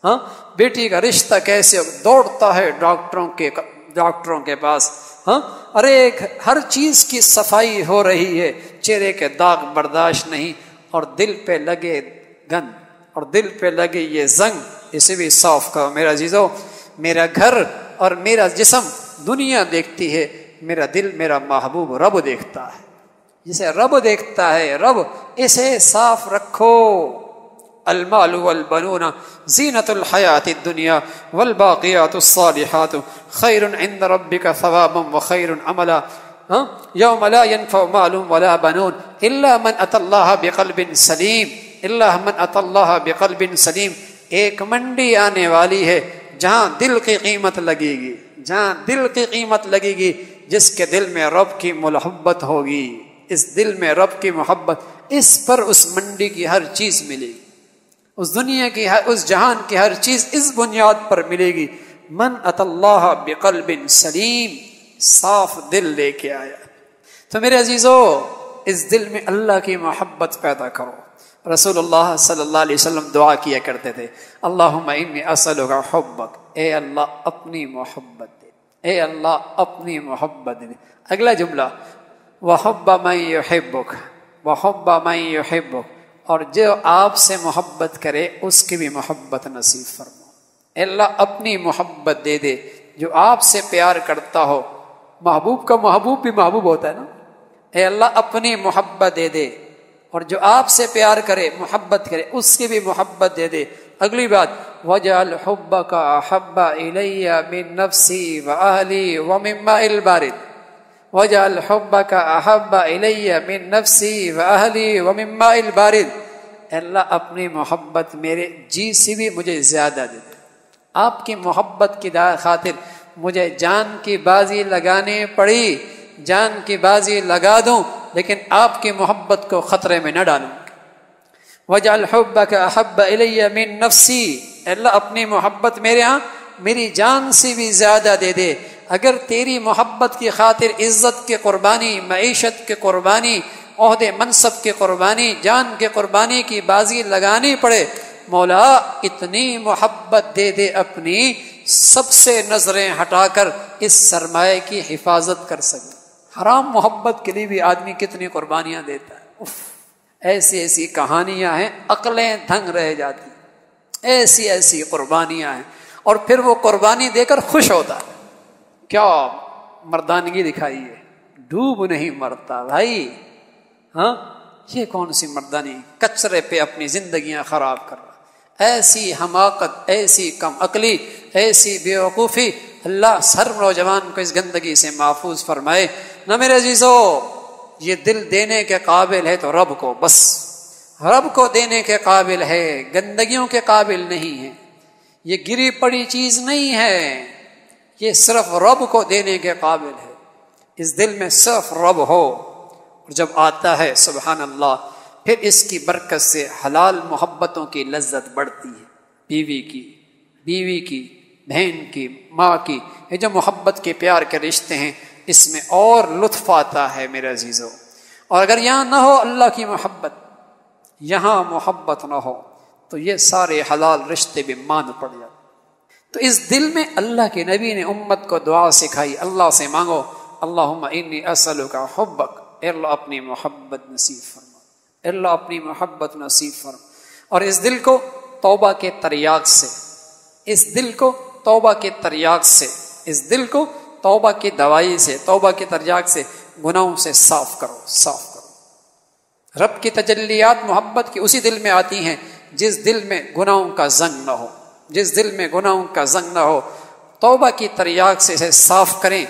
ہاں، بیٹی کا رشتہ کیسے دوڑتا ہے ڈاکٹروں کے پاس۔ ہاں، ارے ہر چیز کی صفائی ہو رہی ہے، چہرے کے داغ برداشت نہیں، اور دل پہ لگے گند اور دل پہ لگے یہ زنگ، اسے بھی صاف کرو۔ میرا عزیزو، میرا گھر اور میرا جسم دنیا دیکھتی ہے، میرا دل میرا محبوب رب دیکھتا ہے، جسے رب دیکھتا ہے۔ رب، اسے صاف رکھو۔ المال والبنون زینۃ الحیات الدنیا والباقیات الصالحات خیر عند ربک ثوابا وخیر عملا یوم لا ينفع مال ولا بنون الا من اتى اللہ بقلب سلیم، الا من اتى اللہ بقلب سلیم۔ ایک منڈی آنے والی ہے جہاں دل کی قیمت لگے گی، جہاں دل کی قیمت لگے گی، جس کے دل میں رب کی محبت ہوگی، اس دل میں رب کی محبت، اس پر اس منڈی کی ہر چیز ملے گی، اس دنیا کی اس جہان کی ہر چیز اس بنیاد پر ملے گی۔ من ات اللہ بقلب سلیم، صاف دل لے کے آیا۔ تو میرے عزیزو، اس دل میں اللہ کی محبت پیدا کرو۔ رسول اللہ صلی اللہ علیہ وسلم دعا کیا کرتے تھے، اللہم انی اسألک حبک، اے اللہ اپنی محبت دے، اے اللہ اپنی محبت دے۔ اگلا جملہ، وحب من یحبک، وحب من یحبک، اور جو آپ سے محبت کرے اس کی بھی محبت نصیب فرما۔ اے اللہ اپنی محبت دے دے، جو آپ سے پیار کرتا ہو، محبوب کا محبوب بھی محبوب ہوتا ہے نا۔ اے اللہ اپنی محبت دے دے، اور جو آپ سے پیار کرے، محبت کرے، اس کی بھی محبت دے دے۔ اگلی بات، وَجَعَلْ حُبَّكَ أَحَبَّ إِلَيَّ مِن نَفْسِي وَأَهْلِي وَمِن مَّاءِ الْبَارِدِ، وَجَعَلْ حُبَّكَ أَحَبَّ إِلَيَّ مِن نَفْسِي وَأَهْلِي وَمِن مَّاءِ الْبَارِدِ۔ اللہ اپنی محبت میرے جی سے بھی مجھے زیادہ دے دے۔ آپ کی محبت کی خاطر مجھے جان کی بازی لگانے پڑی، جان کی بازی لگا دوں، لیکن آپ کی محبت کو خطرے میں نہ ڈالوں۔ وَجَعَلْ حُبَّكَ أَحَبَّ إِلَيَّ مِن نَفْسِي، اللہ اپنی محبت میرے ہاں میری جان سے بھی زیادہ دے دے۔ اگر تیری محبت کی خاطر عزت کی قربانی، معیشت کی قربانی، عہدے منصب کی قربانی، جان کی قربانی کی بازی لگانی پڑے، مولا اتنی محبت دے دے اپنی، سب سے نظریں ہٹا کر اس سرمایہ کی حفاظت کر سکے۔ حرام محبت کے لیے بھی آدمی کتنی قربانیاں دیتا ہے، ایسی ایسی کہانیاں ہیں، عقلیں دھنگ رہ جاتی، ایسی ایسی قربانیاں ہیں، اور پھر وہ قربانی دے کر خوش ہوتا ہے۔ کیا مردانگی دکھائی ہے، ڈوب نہیں مرتا بھائی۔ ہاں، یہ کون سی مردانی، کچرے پہ اپنی زندگیاں خراب کر رہا۔ ایسی حماقت، ایسی کم عقلی، ایسی بیوقوفی، اللہ ہر نوجوان کو اس گندگی سے محفوظ فرمائے۔ نہ میرے عزیزو، یہ دل دینے کے قابل ہے تو رب کو، بس رب کو دینے کے قابل ہے، گندگیوں کے قابل نہیں ہے، یہ گری پڑی چیز نہیں ہے، یہ صرف رب کو دینے کے قابل ہے۔ اس دل میں صرف رب ہو، اور جب آتا ہے سبحان اللہ، پھر اس کی برکت سے حلال محبتوں کی لذت بڑھتی ہے، بیوی کی، بہن کی، ماں کی، یہ جو محبت کے پیار کے رشتے ہیں، اس میں اور لطف آتا ہے میرے عزیزو۔ اور اگر یہاں نہ ہو اللہ کی محبت، یہاں محبت نہ ہو، تو یہ سارے حلال رشتے بھی مان پڑ جاتے۔ تو اس دل میں اللہ کے نبی نے امت کو دعا سکھائی، اللہ سے مانگو اللہم انی اسألک حبک، اے اللہ اپنی محبت نصیب فرما، اے اللہ اپنی محبت نصیب فرما۔ اور اس دل کو توبہ کے تریاق سے، اس دل کو توبہ کے تریاق سے، اس دل کو توبہ کی دوائی سے، توبہ کے تریاق سے گناہوں سے صاف کرو، صاف کرو۔ رب کی تجلیات محبت کی اسی دل میں آتی ہیں جس دل میں گناہوں کا زنگ نہ ہو، جس دل میں گناہوں کا زنگ نہ ہو۔ توبہ کی تریاق سے اسے صاف کریں،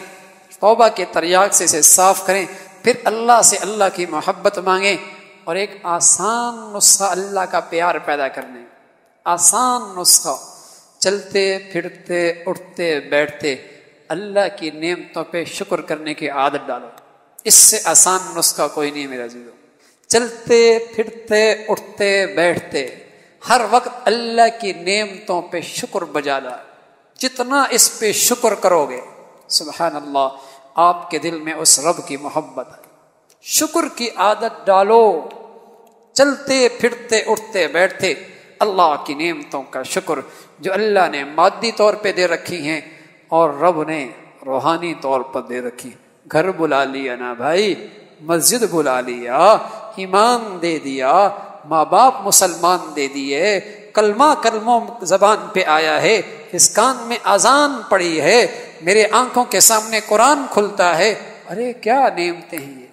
توبہ کے تریاق سے اسے صاف کریں، پھر اللہ سے اللہ کی محبت مانگیں۔ اور ایک آسان نسخہ اللہ کا پیار پیدا کرنے، آسان نسخہ، چلتے پھرتے اٹھتے بیٹھتے اللہ کی نعمتوں پہ شکر کرنے کی عادت ڈالو۔ اس سے آسان نسخہ کوئی نہیں میرا عزیزو۔ چلتے پھرتے اٹھتے بیٹھتے ہر وقت اللہ کی نعمتوں پہ شکر بجا لا۔ جتنا اس پہ شکر کرو گے سبحان اللہ آپ کے دل میں اس رب کی محبت ہے۔ شکر کی عادت ڈالو، چلتے پھرتے اٹھتے بیٹھتے اللہ کی نعمتوں کا شکر جو اللہ نے مادی طور پہ دے رکھی ہیں اور رب نے روحانی طور پر دے رکھی۔ گھر بلا لیا نا بھائی، مسجد بلا لیا، ایمان دے دیا، ماں باپ مسلمان دے دیے، کلمہ کلموں زبان پہ آیا ہے، اس کان میں اذان پڑی ہے، میرے آنکھوں کے سامنے قرآن کھلتا ہے۔ ارے کیا نعمتیں ہیں یہ،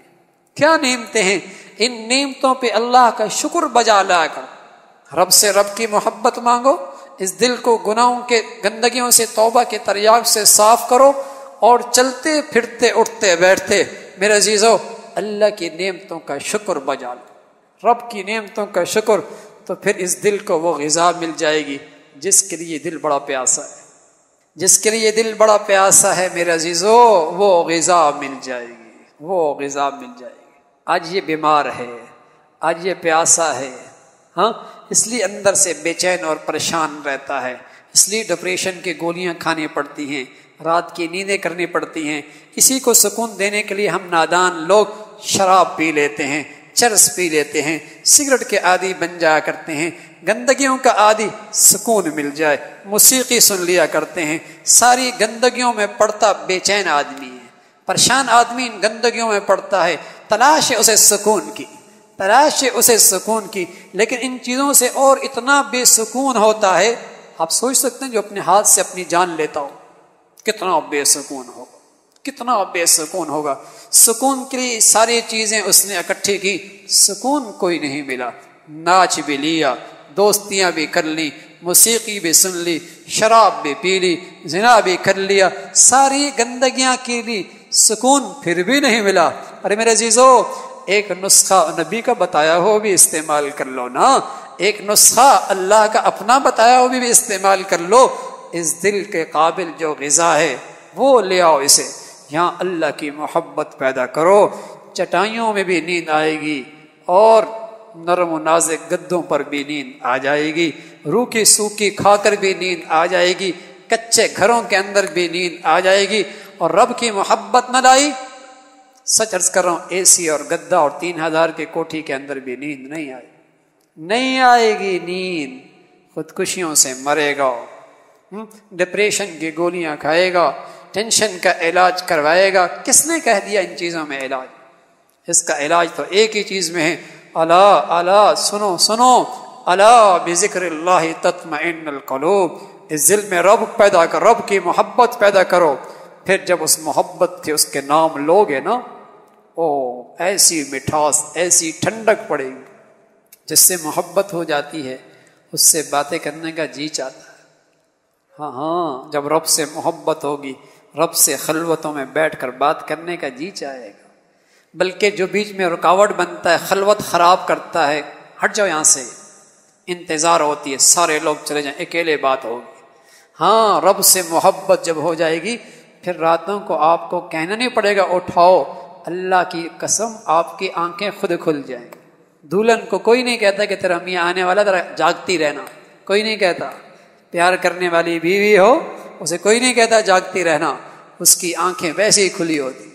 کیا نعمتیں ہیں۔ ان نعمتوں پہ اللہ کا شکر بجا لا کر رب سے رب کی محبت مانگو، اس دل کو گناہوں کے گندگیوں سے توبہ کے تریاق سے صاف کرو، اور چلتے پھرتے اٹھتے بیٹھتے میرے عزیزو اللہ کی نعمتوں کا شکر بجا لو، رب کی نعمتوں کا شکر۔ تو پھر اس دل کو وہ غذا مل جائے گی جس کے لیے دل بڑا پیاسا ہے، جس کے لیے دل بڑا پیاسا ہے میرے عزیزو، وہ غذا مل جائے گی، وہ غذا مل جائے گی۔ آج یہ بیمار ہے، آج یہ پیاسا ہے، ہاں اس لیے اندر سے بے چین اور پریشان رہتا ہے، اس لیے ڈپریشن کی گولیاں کھانی پڑتی ہیں، رات کی نیندیں کرنی پڑتی ہیں۔ اسی کو سکون دینے کے لیے ہم نادان لوگ شراب پی لیتے ہیں، چرس پی لیتے ہیں، سگریٹ کے عادی بن جایا کرتے ہیں، گندگیوں کا عادی، سکون مل جائے موسیقی سن لیا کرتے ہیں۔ ساری گندگیوں میں پڑتا بے چین آدمی ہے، پریشان آدمی ان گندگیوں میں پڑتا ہے، تلاش ہے اسے سکون کی، تلاش ہے اسے سکون کی، لیکن ان چیزوں سے اور اتنا بے سکون ہوتا ہے، آپ سوچ سکتے ہیں جو اپنے ہاتھ سے اپنی جان لیتا ہو کتنا بے سکون ہوگا، کتنا بے سکون ہوگا۔ سکون کے لیے ساری چیزیں اس نے اکٹھی کی، سکون کوئی نہیں ملا۔ ناچ بھی لیا، دوستیاں بھی کر لی، موسیقی بھی سن لی، شراب بھی پی لی، زنا بھی کر لیا، ساری گندگیاں کی لی، سکون پھر بھی نہیں ملا۔ ارے میرے عزیزو ایک نسخہ نبی کا بتایا ہو بھی استعمال کر لو نا، ایک نسخہ اللہ کا اپنا بتایا ہو بھی استعمال کر لو۔ اس دل کے قابل جو غذا ہے وہ لے آؤ، اسے یہاں اللہ کی محبت پیدا کرو، چٹائیوں میں بھی نیند آئے گی اور نرم و نازک گدوں پر بھی نیند آ جائے گی، روکھی سوکھی کھا کر بھی نیند آ جائے گی، کچے گھروں کے اندر بھی نیند آ جائے گی۔ اور رب کی محبت نہ لائی، سچ عرض کر رہا ہوں، اے سی اور گدا اور 3000 کی کوٹھی کے اندر بھی نیند نہیں آئے، نہیں آئے گی نیند، خودکشیوں سے مرے گا، ڈپریشن کی گولیاں کھائے گا، ٹینشن کا علاج کروائے گا۔ کس نے کہہ دیا ان چیزوں میں علاج؟ اس کا علاج تو ایک ہی چیز میں ہے، الا الا سنو سنو، الا بذکر اللہ تطمئن القلوب۔ اس دل میں رب پیدا کر، رب کی محبت پیدا کرو، پھر جب اس محبت سے اس کے نام لوگے نا، او ایسی مٹھاس، ایسی ٹھنڈک پڑے گی۔ جس سے محبت ہو جاتی ہے اس سے باتیں کرنے کا جی چاہتا ہے۔ ہاں ہاں جب رب سے محبت ہوگی، رب سے خلوتوں میں بیٹھ کر بات کرنے کا جی چاہے گا۔ بلکہ جو بیچ میں رکاوٹ بنتا ہے، خلوت خراب کرتا ہے، ہٹ جاؤ یہاں سے، انتظار ہوتی ہے سارے لوگ چلے جائیں، اکیلے بات ہوگی۔ ہاں رب سے محبت جب ہو جائے گی پھر راتوں کو آپ کو کہنا نہیں پڑے گا اٹھاؤ، اللہ کی قسم آپ کی آنکھیں خود کھل جائیں گی۔ دلہن کو کوئی نہیں کہتا کہ تیرا میاں آنے والا، ذرا جاگتی رہنا، کوئی نہیں کہتا۔ پیار کرنے والی بیوی ہو اسے کوئی نہیں کہتا جاگتی رہنا، اس کی آنکھیں ویسے ہی کھلی ہوتی۔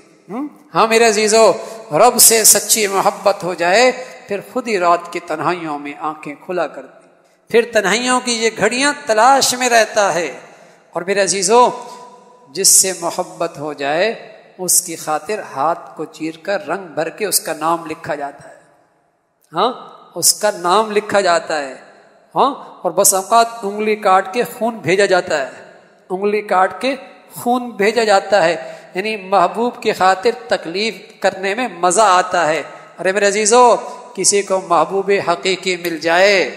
ہاں میرے عزیزو رب سے سچی محبت ہو جائے پھر خود ہی رات کی تنہائیوں میں آنکھیں کھلا کرتی۔ پھر تنہائیوں کی یہ گھڑیاں تلاش میں رہتا ہے۔ اور میرے عزیزو، جس سے محبت ہو جائے اس کی خاطر ہاتھ کو چیر کر رنگ بھر کے اس کا نام لکھا جاتا ہے، ہاں اس کا نام لکھا جاتا ہے، ہاں اور بس اوقات انگلی کاٹ کے خون بھیجا جاتا ہے، انگلی کاٹ کے خون بھیجا جاتا ہے، یعنی محبوب کی خاطر تکلیف کرنے میں مزہ آتا ہے۔ ارے میرے عزیزو، کسی کو محبوب حقیقی مل جائے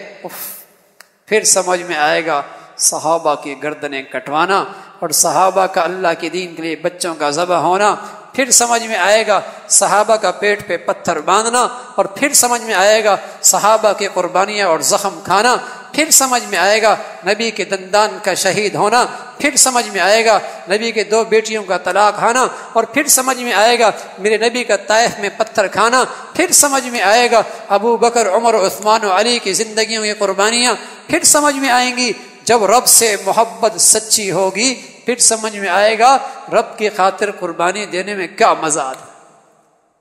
پھر سمجھ میں آئے گا صحابہ کی گردنیں کٹوانا اور صحابہ کا اللہ کے دین کے لیے بچوں کا ذبح ہونا، پھر سمجھ میں آئے گا صحابہ کا پیٹ پہ پتھر باندھنا، اور پھر سمجھ میں آئے گا صحابہ کی قربانیاں اور زخم کھانا، پھر سمجھ میں آئے گا نبی کے دندان کا شہید ہونا، پھر سمجھ میں آئے گا نبی کے 2 بیٹیوں کا طلاق کھانا، اور پھر سمجھ میں آئے گا میرے نبی کا طائف میں پتھر کھانا، پھر سمجھ میں آئے گا ابو بکر عمر عثمان و علی کی زندگیوں کی قربانیاں، پھر سمجھ میں آئیں گی جب رب سے محبت سچی ہوگی، پھر سمجھ میں آئے گا رب کی خاطر قربانی دینے میں کیا مزہ آتا،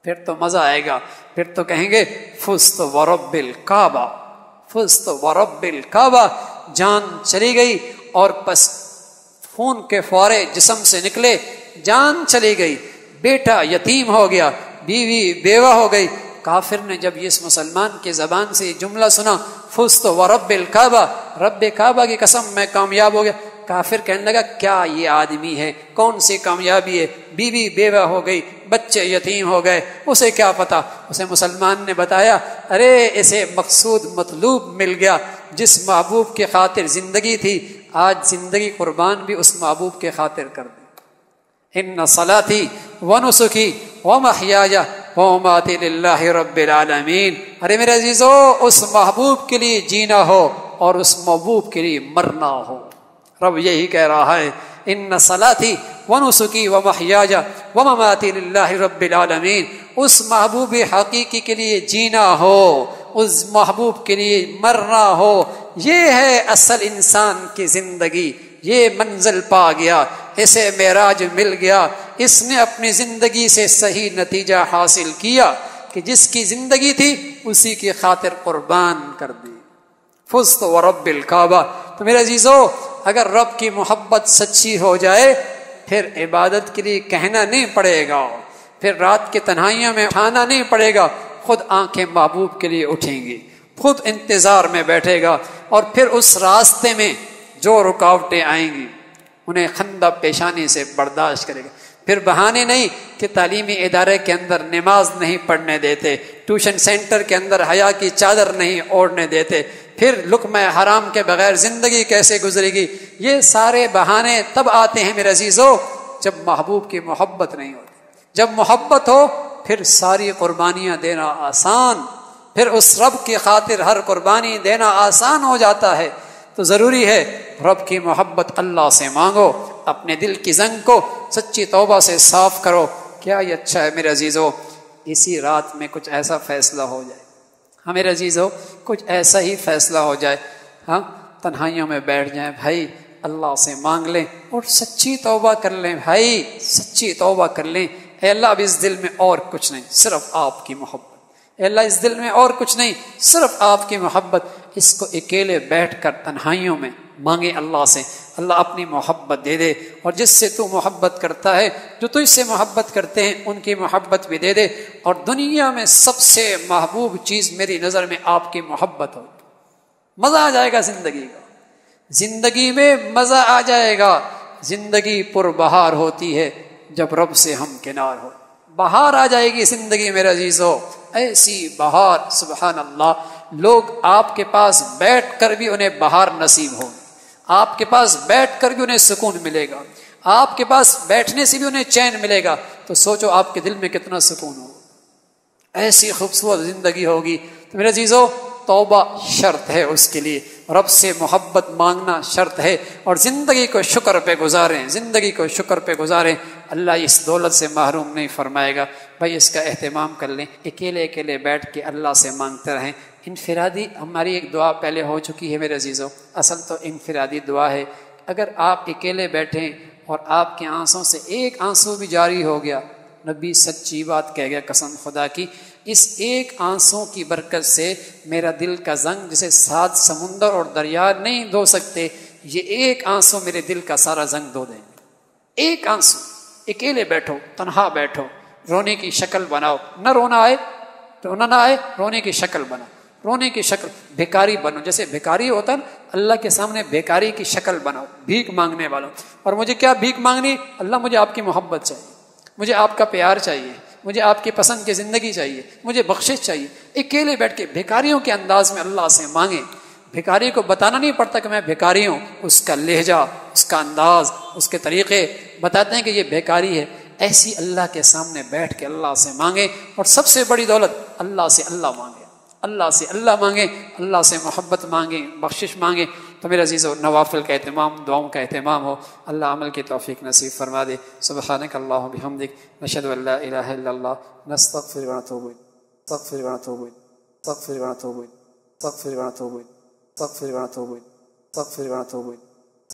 پھر تو مزہ آئے گا، پھر تو کہیں گے فزت ورب الکعبہ، فزت ورب الکعبہ، جان چلی گئی اور پس خون کے فوارے جسم سے نکلے، جان چلی گئی، بیٹا یتیم ہو گیا، بیوی بیوہ ہو گئی۔ کافر نے جب اس مسلمان کی زبان سے یہ جملہ سنا فزت ورب الکعبہ، رب کعبہ کی قسم میں کامیاب ہو گیا، کافر کہنے لگا کیا یہ آدمی ہے، کون سی کامیابی ہے، بیوی بیوہ ہو گئی، بچے یتیم ہو گئے، اسے کیا پتا۔ اسے مسلمان نے بتایا ارے اسے مقصود مطلوب مل گیا، جس محبوب کی خاطر زندگی تھی آج زندگی قربان بھی اس محبوب کے خاطر کر دی۔ ان صلاتی ونسکی ومحیای ومماتی للہ رب العالمین۔ ارے میرے عزیزو، اس محبوب کے لیے جینا ہو اور اس محبوب کے لیے مرنا ہو۔ رب یہی کہہ رہا ہے ان صلاتی ونسکی ومحیای ومماتی للہ رب العالمین۔ اس محبوب حقیقی کے لیے جینا ہو، اس محبوب کے لیے مرنا ہو، یہ ہے اصل انسان کی زندگی۔ یہ منزل پا گیا، اسے معراج مل گیا، اس نے اپنی زندگی سے صحیح نتیجہ حاصل کیا کہ جس کی زندگی تھی اسی کی خاطر قربان کر دی۔ فزت ورب الکعبہ۔ تو میرے عزیزو، اگر رب کی محبت سچی ہو جائے پھر عبادت کے لیے کہنا نہیں پڑے گا، پھر رات کی تنہائیوں میں اٹھانا نہیں پڑے گا، خود آنکھیں محبوب کے لیے اٹھیں گی، خود انتظار میں بیٹھے گا، اور پھر اس راستے میں جو رکاوٹیں آئیں گی انہیں خندہ پیشانی سے برداشت کرے گا۔ پھر بہانے نہیں کہ تعلیمی ادارے کے اندر نماز نہیں پڑھنے دیتے، ٹیوشن سینٹر کے اندر حیا کی چادر نہیں اوڑھنے دیتے، پھر لقمہ حرام کے بغیر زندگی کیسے گزرے گی۔ یہ سارے بہانے تب آتے ہیں میرے عزیزو جب محبوب کی محبت نہیں ہوتی۔ جب محبت ہو پھر ساری قربانیاں دینا آسان، پھر اس رب کی خاطر ہر قربانی دینا آسان ہو جاتا ہے۔ تو ضروری ہے رب کی محبت اللہ سے مانگو، اپنے دل کی زنگ کو سچی توبہ سے صاف کرو۔ کیا یہ اچھا ہے میرے عزیزو اسی رات میں کچھ ایسا فیصلہ ہو جائے، ہاں میرے عزیزو کچھ ایسا ہی فیصلہ ہو جائے، ہاں تنہائیوں میں بیٹھ جائیں بھائی، اللہ سے مانگ لیں اور سچی توبہ کر لیں بھائی، سچی توبہ کر لیں۔ اے اللہ اب اس دل میں اور کچھ نہیں، صرف آپ کی محبت، اے اللہ اس دل میں اور کچھ نہیں، صرف آپ کی محبت۔ اس کو اکیلے بیٹھ کر تنہائیوں میں مانگے اللہ سے، اللہ اپنی محبت دے دے، اور جس سے تو محبت کرتا ہے، جو تجھ سے محبت کرتے ہیں ان کی محبت بھی دے دے۔ اور دنیا میں سب سے محبوب چیز میری نظر میں آپ کی محبت ہو، مزہ آ جائے گا زندگی کا، زندگی میں مزہ آ جائے گا۔ زندگی پر بہار ہوتی ہے جب رب سے ہم کنار ہو، بہار آ جائے گی زندگی میرے عزیزو، ایسی بہار سبحان اللہ، لوگ آپ کے پاس بیٹھ کر بھی انہیں بہار نصیب ہوگی، آپ کے پاس بیٹھ کر بھی انہیں سکون ملے گا، آپ کے پاس بیٹھنے سے بھی انہیں چین ملے گا، تو سوچو آپ کے دل میں کتنا سکون ہوگا، ایسی خوبصورت زندگی ہوگی۔ تو میرے عزیزو توبہ شرط ہے اس کے لیے، رب سے محبت مانگنا شرط ہے، اور زندگی کو شکر پہ گزاریں، زندگی کو شکر پہ گزاریں، اللہ اس دولت سے محروم نہیں فرمائے گا۔ بھائی اس کا اہتمام کر لیں، اکیلے اکیلے بیٹھ کے اللہ سے مانگتے رہیں۔ انفرادی ہماری ایک دعا پہلے ہو چکی ہے میرے عزیزو، اصل تو انفرادی دعا ہے، اگر آپ اکیلے بیٹھیں اور آپ کے آنسوں سے ایک آنسو بھی جاری ہو گیا نبی سچی بات کہہ گیا قسم خدا کی، اس ایک آنسوں کی برکت سے میرا دل کا زنگ جسے 7 سمندر اور دریا نہیں دھو سکتے، یہ ایک آنسوں میرے دل کا سارا زنگ دھو دیں گے۔ ایک آنسو، اکیلے بیٹھو، تنہا بیٹھو، رونے کی شکل بناؤ، نہ رونا آئے، رونا نہ آئے، رونے کی شکل بناؤ، رونے کی شکل، بھیکاری بنو، جیسے بھیکاری ہوتا ہے نا، اللہ کے سامنے بھیکاری کی شکل بناؤ، بھیک مانگنے والوں۔ اور مجھے کیا بھیک مانگنی؟ اللہ مجھے آپ کی محبت چاہیے، مجھے آپ کا پیار چاہیے، مجھے آپ کی پسند کی زندگی چاہیے، مجھے بخشش چاہیے۔ اکیلے بیٹھ کے بھیکاریوں کے انداز میں اللہ سے مانگیں۔ بھیکاری کو بتانا نہیں پڑتا کہ میں بھیکاری ہوں، اس کا لہجہ، اس کا انداز، اس کے طریقے بتاتے ہیں کہ یہ بھیکاری ہے۔ ایسی اللہ کے سامنے بیٹھ کے اللہ سے مانگیں، اور سب سے بڑی دولت اللہ سے اللہ مانگیں، اللہ سے اللہ مانگیں، اللہ سے محبت مانگیں، بخشش مانگیں۔ تو میرے عزیزو، نوافل کا اہتمام، دعاؤں کا اہتمام ہو، اللہ عمل کی توفیق نصیب فرما دے۔ سبحانک اللہم بحمدک، نشہد ان لا الہ الا اللہ، نستغفر ونتوب الیک، استغفر ونتوب الیک، استغفر ونتوب الیک، استغفر ونتوب الیک، استغفر ونتوب الیک، استغفر ونتوب الیک۔